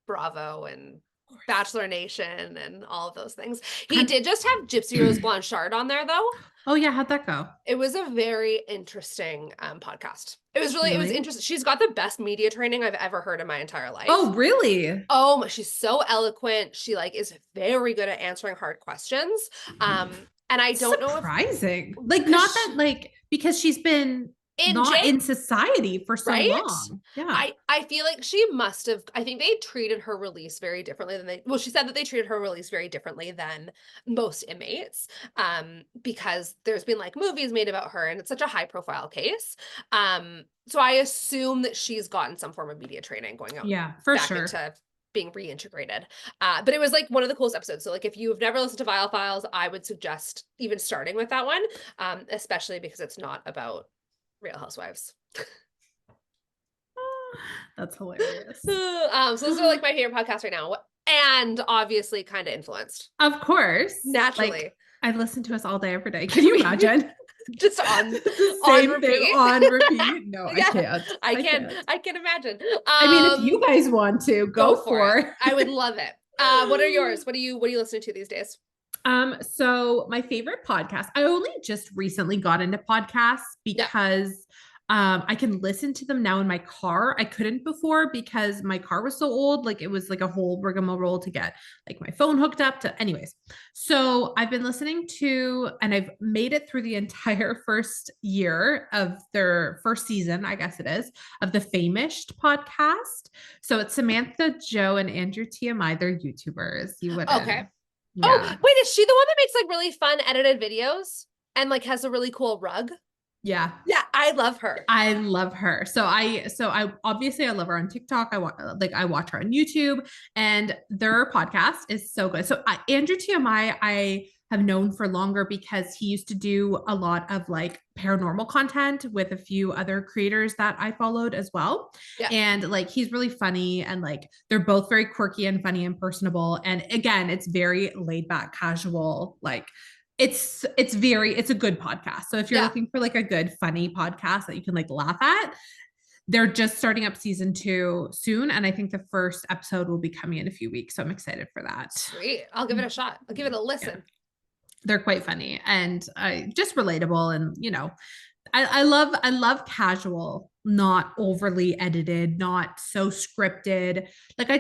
Bravo and Bachelor Nation and all of those things. He did just have Gypsy Rose Blanchard on there though. Oh yeah, how'd that go? It was a very interesting podcast. It was Really? interesting. She's got the best media training I've ever heard in my entire life. Oh, really? Oh, she's so eloquent. She like is very good at answering hard questions. And I don't know if Surprising. Like not that like because she's been in not J, in society for so right? long. Yeah. I feel like she must have, I think they treated her release very differently than she said that they treated her release very differently than most inmates. Because there's been like movies made about her and it's such a high profile case. So I assume that she's gotten some form of media training going on Yeah, for back sure. into being reintegrated. But it was like one of the coolest episodes. So like if you've never listened to Vile Files, I would suggest even starting with that one. Especially because it's not about Real Housewives. That's hilarious. So those are like my favorite podcasts right now. And obviously kind of influenced. Of course. Naturally. Like, I listen to us all day, every day. Can you imagine? Just on same repeat. thing on repeat. No, Yeah, I can't. can't. I can imagine. I mean, if you guys want to, go for it. I would love it. What are yours? What are you listening to these days? So my favorite podcast, I only just recently got into podcasts because I can listen to them now in my car. I couldn't before because my car was so old. Like it was like a whole rigmarole to get like my phone hooked up to anyways. So I've been listening to, and I've made it through the entire first year of their first season, I guess it is, of the Famished podcast. So it's Samantha, Joe, and Andrew TMI. They're YouTubers. You wouldn't. Okay. Yeah. Oh, wait, is she the one that makes like really fun edited videos and like has a really cool rug? Yeah. Yeah, I love her. I love her. So I obviously I love her on TikTok. I watch her on YouTube, and their podcast is so good. So Andrew TMI I have known for longer because he used to do a lot of like paranormal content with a few other creators that I followed as well. Yeah. And like he's really funny, and like they're both very quirky and funny and personable. And again, it's very laid back, casual, like it's a good podcast. So if you're looking for like a good, funny podcast that you can like laugh at, they're just starting up season 2 soon. And I think the first episode will be coming in a few weeks. So I'm excited for that. Sweet. I'll give it a shot. I'll give it a listen. Yeah. They're quite funny and just relatable. And, you know, I love casual, not overly edited, not so scripted. Like I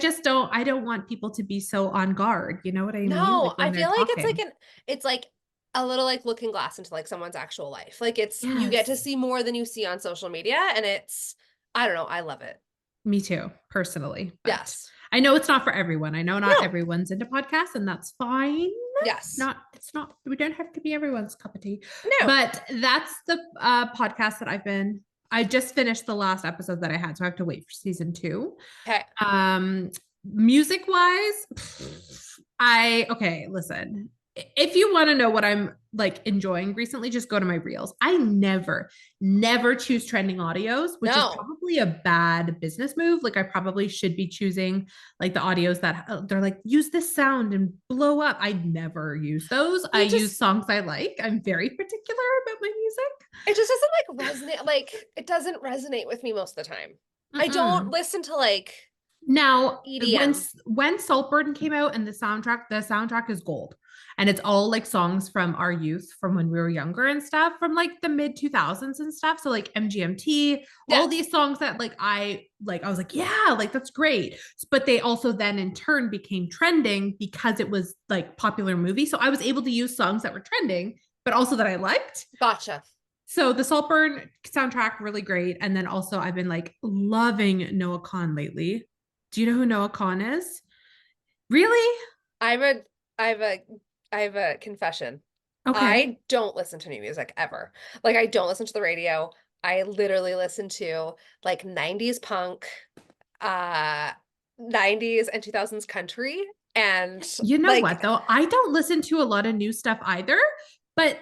don't want people to be so on guard. You know what I mean? No, like I feel like it's like a little like looking glass into like someone's actual life. Like you get to see more than you see on social media, and I don't know, I love it. Me too, personally. Yes. I know it's not for everyone. I know not everyone's into podcasts, and that's fine. Yes. We don't have to be everyone's cup of tea. No. But that's the podcast that I just finished the last episode that I had, so I have to wait for season 2. Okay. Music wise, listen. If you want to know what I'm like enjoying recently, just go to my reels. I never choose trending audios, which is probably a bad business move. Like I probably should be choosing like the audios that they're like, use this sound and blow up. I never use those. I use songs I like. I'm very particular about my music. It just doesn't like resonate. Like it doesn't resonate with me most of the time. I don't listen to like Now, EDM. when Saltburn came out and the soundtrack is gold. And it's all like songs from our youth from when we were younger and stuff from like the mid 2000s and stuff. So like MGMT, all Yes. these songs that I was like, yeah, like that's great. But they also then in turn became trending because it was like popular movie. So I was able to use songs that were trending, but also that I liked. Gotcha. So the Saltburn soundtrack, really great. And then also I've been like loving Noah Kahan lately. Do you know who Noah Kahan is? Really? I'm a I have a I have a confession. Okay. I don't listen to new music ever. Like I don't listen to the radio. I literally listen to like 90s punk, uh 90s and 2000s country and You know like what though? I don't listen to a lot of new stuff either, but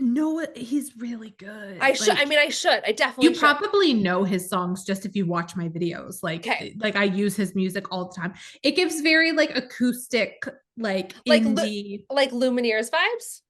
Noah, he's really good. I Like mean I should. I you definitely should. probably know his songs just if you watch my videos. Okay. Like I use his music all the time. It gives very like acoustic, like Like indie. like Lumineers vibes?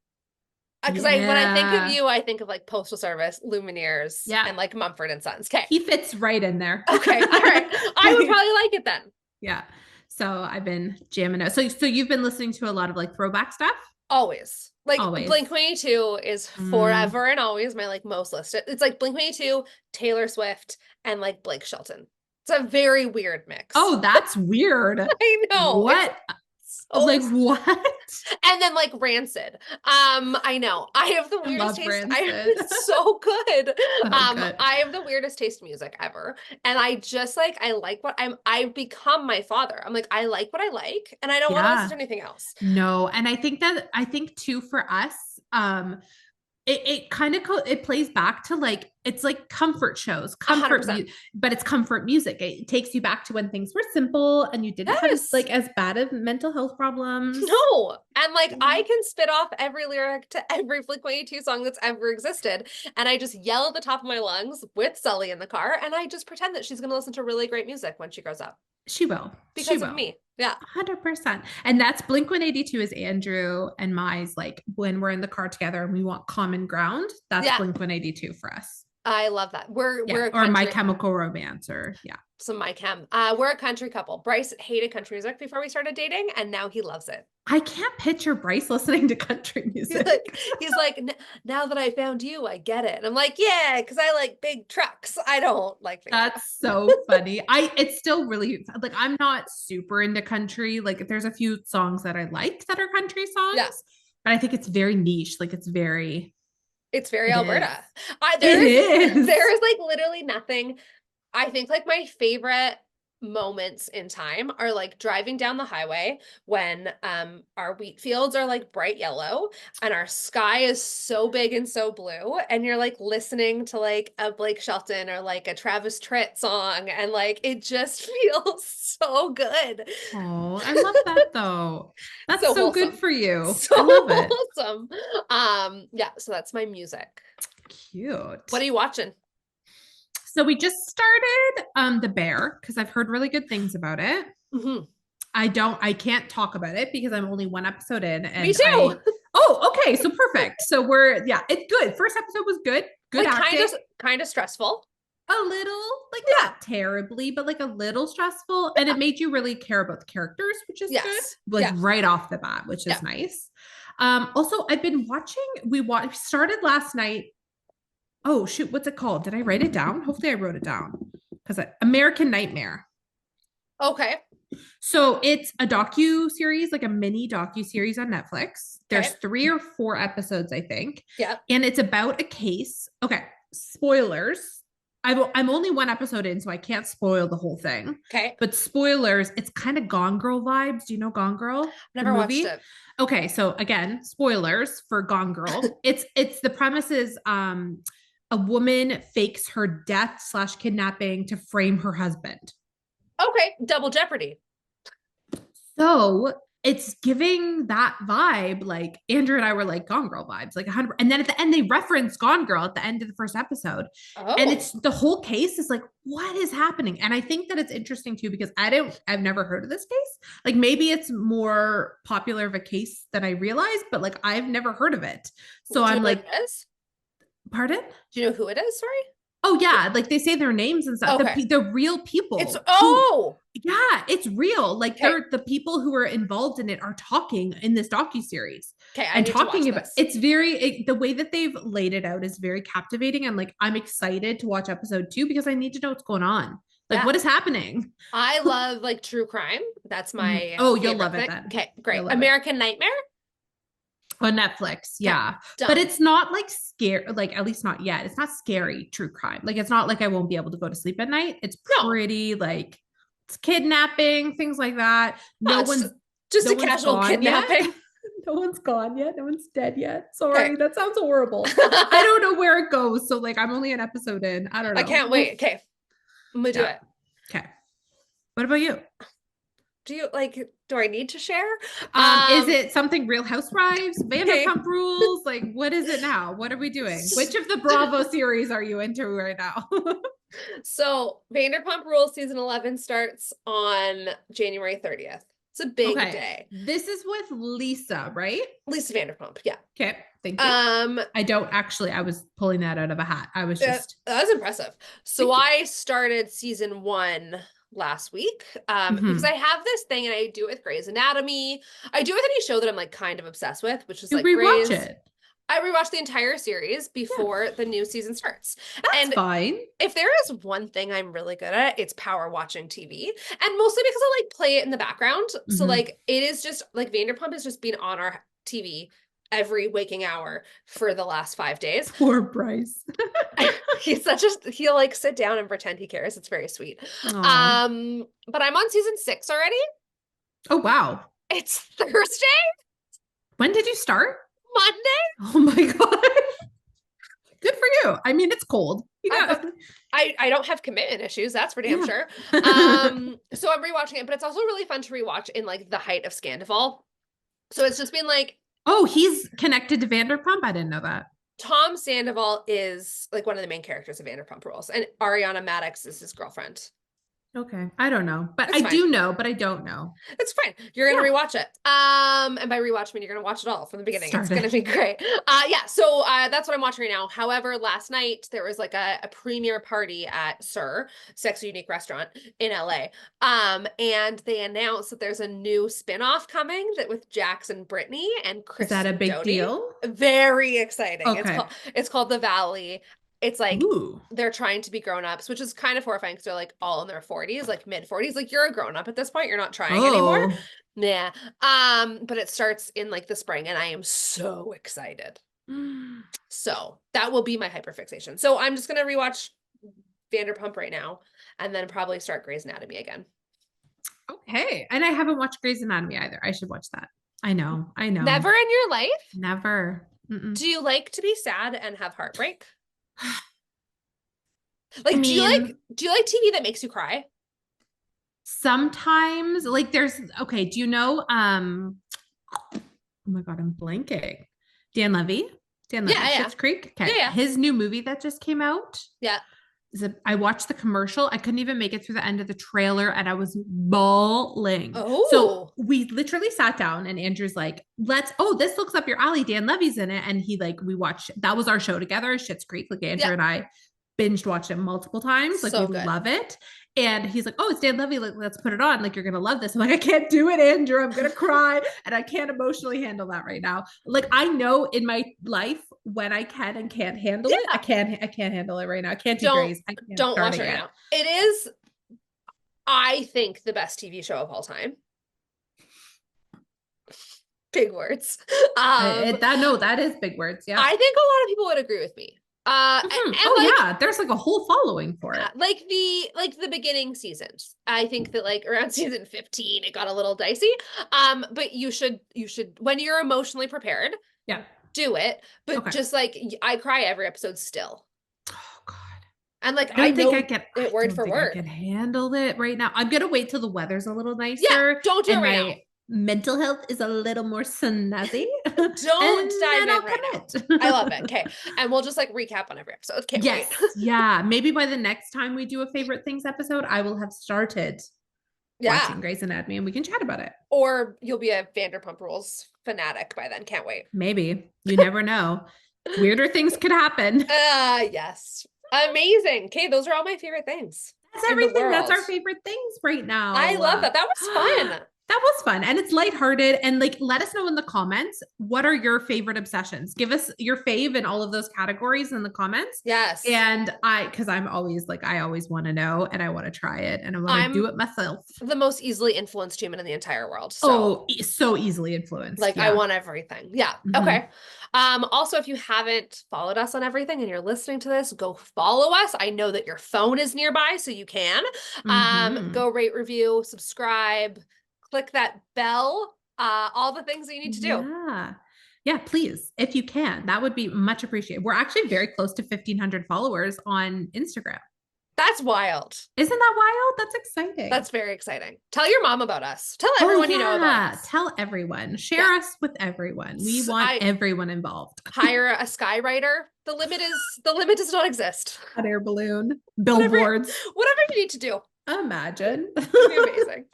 Because I when I think of Yeah. you, I think of like Postal Service, Lumineers, Yeah. and like Mumford and Sons. Okay. He fits right in there. Okay. All right. I would probably like it then. Yeah. So I've been jamming out. So you've been listening to a lot of like throwback stuff? Always. Like Always. Blink-182 is Mm. forever and always my like most listed. It's like Blink-182, Taylor Swift, and like Blake Shelton. It's a very weird mix. Oh, that's weird. I know. It's What? so Like what? and then like Rancid. I know. I have the I weirdest love taste. Rancid. It's so good. So good. I have the weirdest taste in music ever. And I just like I like what I've become my father. I'm like, I like what I like, and I don't want to listen Yeah. to anything else. No, and I think too for us, it kind of it plays back to like it's like comfort shows, 100%. but it's comfort music. It takes you back to when things were simple and you didn't have Yes. like as bad of mental health problems. No. And like Mhm. I can spit off every lyric to every Blink-182 song that's ever existed. And I just yell at the top of my lungs with Sully in the car. And I just pretend that she's going to listen to really great music when she grows up She will. She because of will. me. Yeah. 100%. And that's Blink 182 is Andrew and Mai's like when we're in the car together and we want common ground, that's Yeah. Blink 182 for us. I love that. We're Yeah. a Or My country. Chemical Romance or yeah. Some my chem. We're a country couple. Bryce hated country music before we started dating, and now he loves it. I can't picture Bryce listening to country music. He's like, now that I found you, I get it. And I'm like, yeah, because I like big trucks. I don't like big trucks. That's so funny. It's still really like I'm not super into country. Like there's a few songs that I like that are country songs, Yeah. but I think it's very niche. Like It's very it Alberta. is. There It is. there is like literally nothing. I think like my favorite moments in time are like driving down the highway when our wheat fields are like bright yellow and our sky is so big and so blue and you're like listening to like a Blake Shelton or like a Travis Tritt song and like it just feels so good. Oh, I love that though. That's So so good wholesome. for you. So I love it. wholesome. Yeah, so that's my music. Cute. What are you watching? So we just started The Bear because I've heard really good things about it. Mm-hmm. I can't talk about it because I'm only one episode in Me and too. oh, okay, so perfect. So it's good. First episode was good. Good Like acting. kind of stressful. A little, like Yeah. not terribly, but like a little stressful. And it made you really care about the characters, which is good. Yes. Like Yeah. right off the bat, which is Yeah. nice. Also I've been watching, we started last night. Oh shoot, what's it called? Did I write it down? Hopefully I wrote it down. Because American Nightmare. Okay. So it's a docu series, like a mini docu series on Netflix. There's Okay. 3 or 4 episodes, I think. Yeah. And it's about a case. Okay, spoilers. I'm only 1 episode in, so I can't spoil the whole thing. Okay. But spoilers, it's kind of Gone Girl vibes. Do you know Gone Girl? Never watched it. Okay, so again, spoilers for Gone Girl. It's the premise is a woman fakes her death/kidnapping to frame her husband. Okay. Double Jeopardy. So it's giving that vibe. Like Andrew and I were like Gone Girl vibes, like 100. And then at the end, they reference Gone Girl at the end of the first episode. Oh. And it's the whole case is like, what is happening? And I think that it's interesting too, because I've never heard of this case. Like maybe it's more popular of a case than I realized, but like I've never heard of it. So I'm like, is? pardon? Do you know who it is? Sorry. Oh yeah, like they say their names and stuff. Okay. The real It's people who, oh yeah, it's real. Like okay. they're the people who are involved in it are talking in this docu-series Okay, I and need to watch talking about this. it's the way that they've laid it out is very captivating. And like I'm excited to watch episode 2 because I need to know what's going on. Like Yeah. what is happening? I love like true crime. That's my Oh, you'll favorite love it thing. then. Okay, great. You'll love it. American Nightmare. On Netflix, Okay, yeah. But done. it's not like scary, like at least not yet. It's not scary true crime. Like it's not like I won't be able to go to sleep at night. It's No, pretty like it's kidnapping, things like that. no, it's just No a one's casual gone yet. kidnapping. No one's gone yet. No one's dead yet. Okay. Sorry, that sounds horrible. I don't know where it goes. So like I'm only an episode in. I don't I know. can't wait. Okay, I'm gonna do Yeah. it. Okay. What about you? Do you like, do I need to share? Is it something Real Housewives, Okay. Vanderpump Rules? Like, what is it now? What are we doing? Which of the Bravo series are you into right now? So Vanderpump Rules season 11 starts on January 30th. It's a big day. This is with Lisa, right? Lisa Vanderpump, yeah. Okay, thank you. I don't actually, I was pulling that out of a hat. I was just that was impressive. So I started season 1 last week because I have this thing and I do it with Grey's Anatomy. I do it with any show that I'm like kind of obsessed with, which is you like rewatch Grey's. it. I rewatched the entire series before the new season starts. That's fine. If there is one thing I'm really good at, it's power watching TV. And mostly because I like play it in the background. So like it is just like Vanderpump has just been on our TV every waking hour for the last 5 days. Poor Bryce. He'll like sit down and pretend he cares. It's very sweet. Aww. But I'm on season 6 already. Oh wow. It's Thursday. When did you start? Monday. Oh my god. Good for you. I mean, it's cold. I don't have commitment issues, that's for damn sure. So I'm rewatching it, but it's also really fun to rewatch in like the height of Scandival. So it's just been like, oh, he's connected to Vanderpump. I didn't know that. Tom Sandoval is like one of the main characters of Vanderpump Rules, and Ariana Madix is his girlfriend. Okay. I don't know, but It's I fine. do know, but I don't know. It's fine. You're going to rewatch it. And by rewatch, I mean, you're going to watch it all from the beginning. It's going to be great. Yeah. So that's what I'm watching right now. However, last night there was like a premiere party at Sir, Sexy Unique Restaurant in LA. And they announced that there's a new spinoff coming that with Jax and Brittany and Chris. Is that a big deal? Very exciting. Okay. It's called The Valley. It's like Ooh. They're trying to be grown-ups, which is kind of horrifying because they're like all in their 40s, like mid-40s. Like you're a grown-up at this point. You're not trying anymore. Yeah. But it starts in like the spring and I am so excited. So that will be my hyperfixation. So I'm just gonna rewatch Vanderpump right now and then probably start Grey's Anatomy again. Okay. And I haven't watched Grey's Anatomy either. I should watch that. I know. Never in your life? Never. Mm-mm. Do you like to be sad and have heartbreak? Like, do you like TV that makes you cry? Sometimes, like do you know oh my god, I'm blanking. Dan Levy, Schitt's Creek. Okay. Yeah. His new movie that just came out. Yeah. I watched the commercial. I couldn't even make it through the end of the trailer and I was bawling. Oh. So we literally sat down and Andrew's like, this looks up your alley. Dan Levy's in it. And we watched, that was our show together, Schitt's Creek. Like Andrew and I binged watched it multiple times. Like we love it. And he's like, oh, it's Dan Levy. Like, let's put it on. Like, you're going to love this. I'm like, I can't do it, Andrew. I'm going to cry. And I can't emotionally handle that right now. Like, I know in my life when I can and can't handle it. I can't handle it right now. I can't do Grey's. Don't watch it right now. It is, I think, the best TV show of all time. Big words. That is big words. Yeah. I think a lot of people would agree with me. There's like a whole following for it. Like the beginning seasons. I think that like around season 15 it got a little dicey. But you should when you're emotionally prepared, do it. But just like I cry every episode still. Oh god. And like I think I can word for word. I can handle it right now. I'm gonna wait till the weather's a little nicer. Yeah, don't do it right now. Mental health is a little more snazzy. Don't dive in right now. I love it. Okay. And we'll just like recap on every episode. Okay. Yes. Yeah. Maybe by the next time we do a favorite things episode, I will have started watching Grey's Anatomy and we can chat about it. Or you'll be a Vanderpump Rules fanatic by then. Can't wait. Maybe. You never know. Weirder things could happen. Yes. Amazing. Okay, those are all my favorite things That's in the everything. That's world. our favorite things right I now. love that. That was fun. That was fun and it's lighthearted. And like, let us know in the comments, what are your favorite obsessions? Give us your fave in all of those categories in the comments. Yes. And because I'm always like, I always want to know and I want to try it and I want to do it myself. The most easily influenced human in the entire world. So, so easily influenced. Like, I want everything. Yeah. Mm-hmm. Okay. Also, if you haven't followed us on everything and you're listening to this, go follow us. I know that your phone is nearby, so you can. Go rate, review, subscribe, click that bell, all the things that you need to do. Yeah, please, if you can, that would be much appreciated. We're actually very close to 1,500 followers on Instagram. That's wild. Isn't that wild? That's exciting. That's very exciting. Tell your mom about us. Tell everyone you know about us. Tell everyone. Share us with everyone. We want everyone involved. Hire a skywriter. The limit does not exist. Hot air balloon, billboards, whatever you need to do. Imagine. Amazing.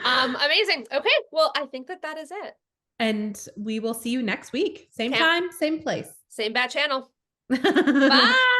Amazing. Okay. Well, I think that is it. And we will see you next week. Same time, same place. Same bad channel. Bye.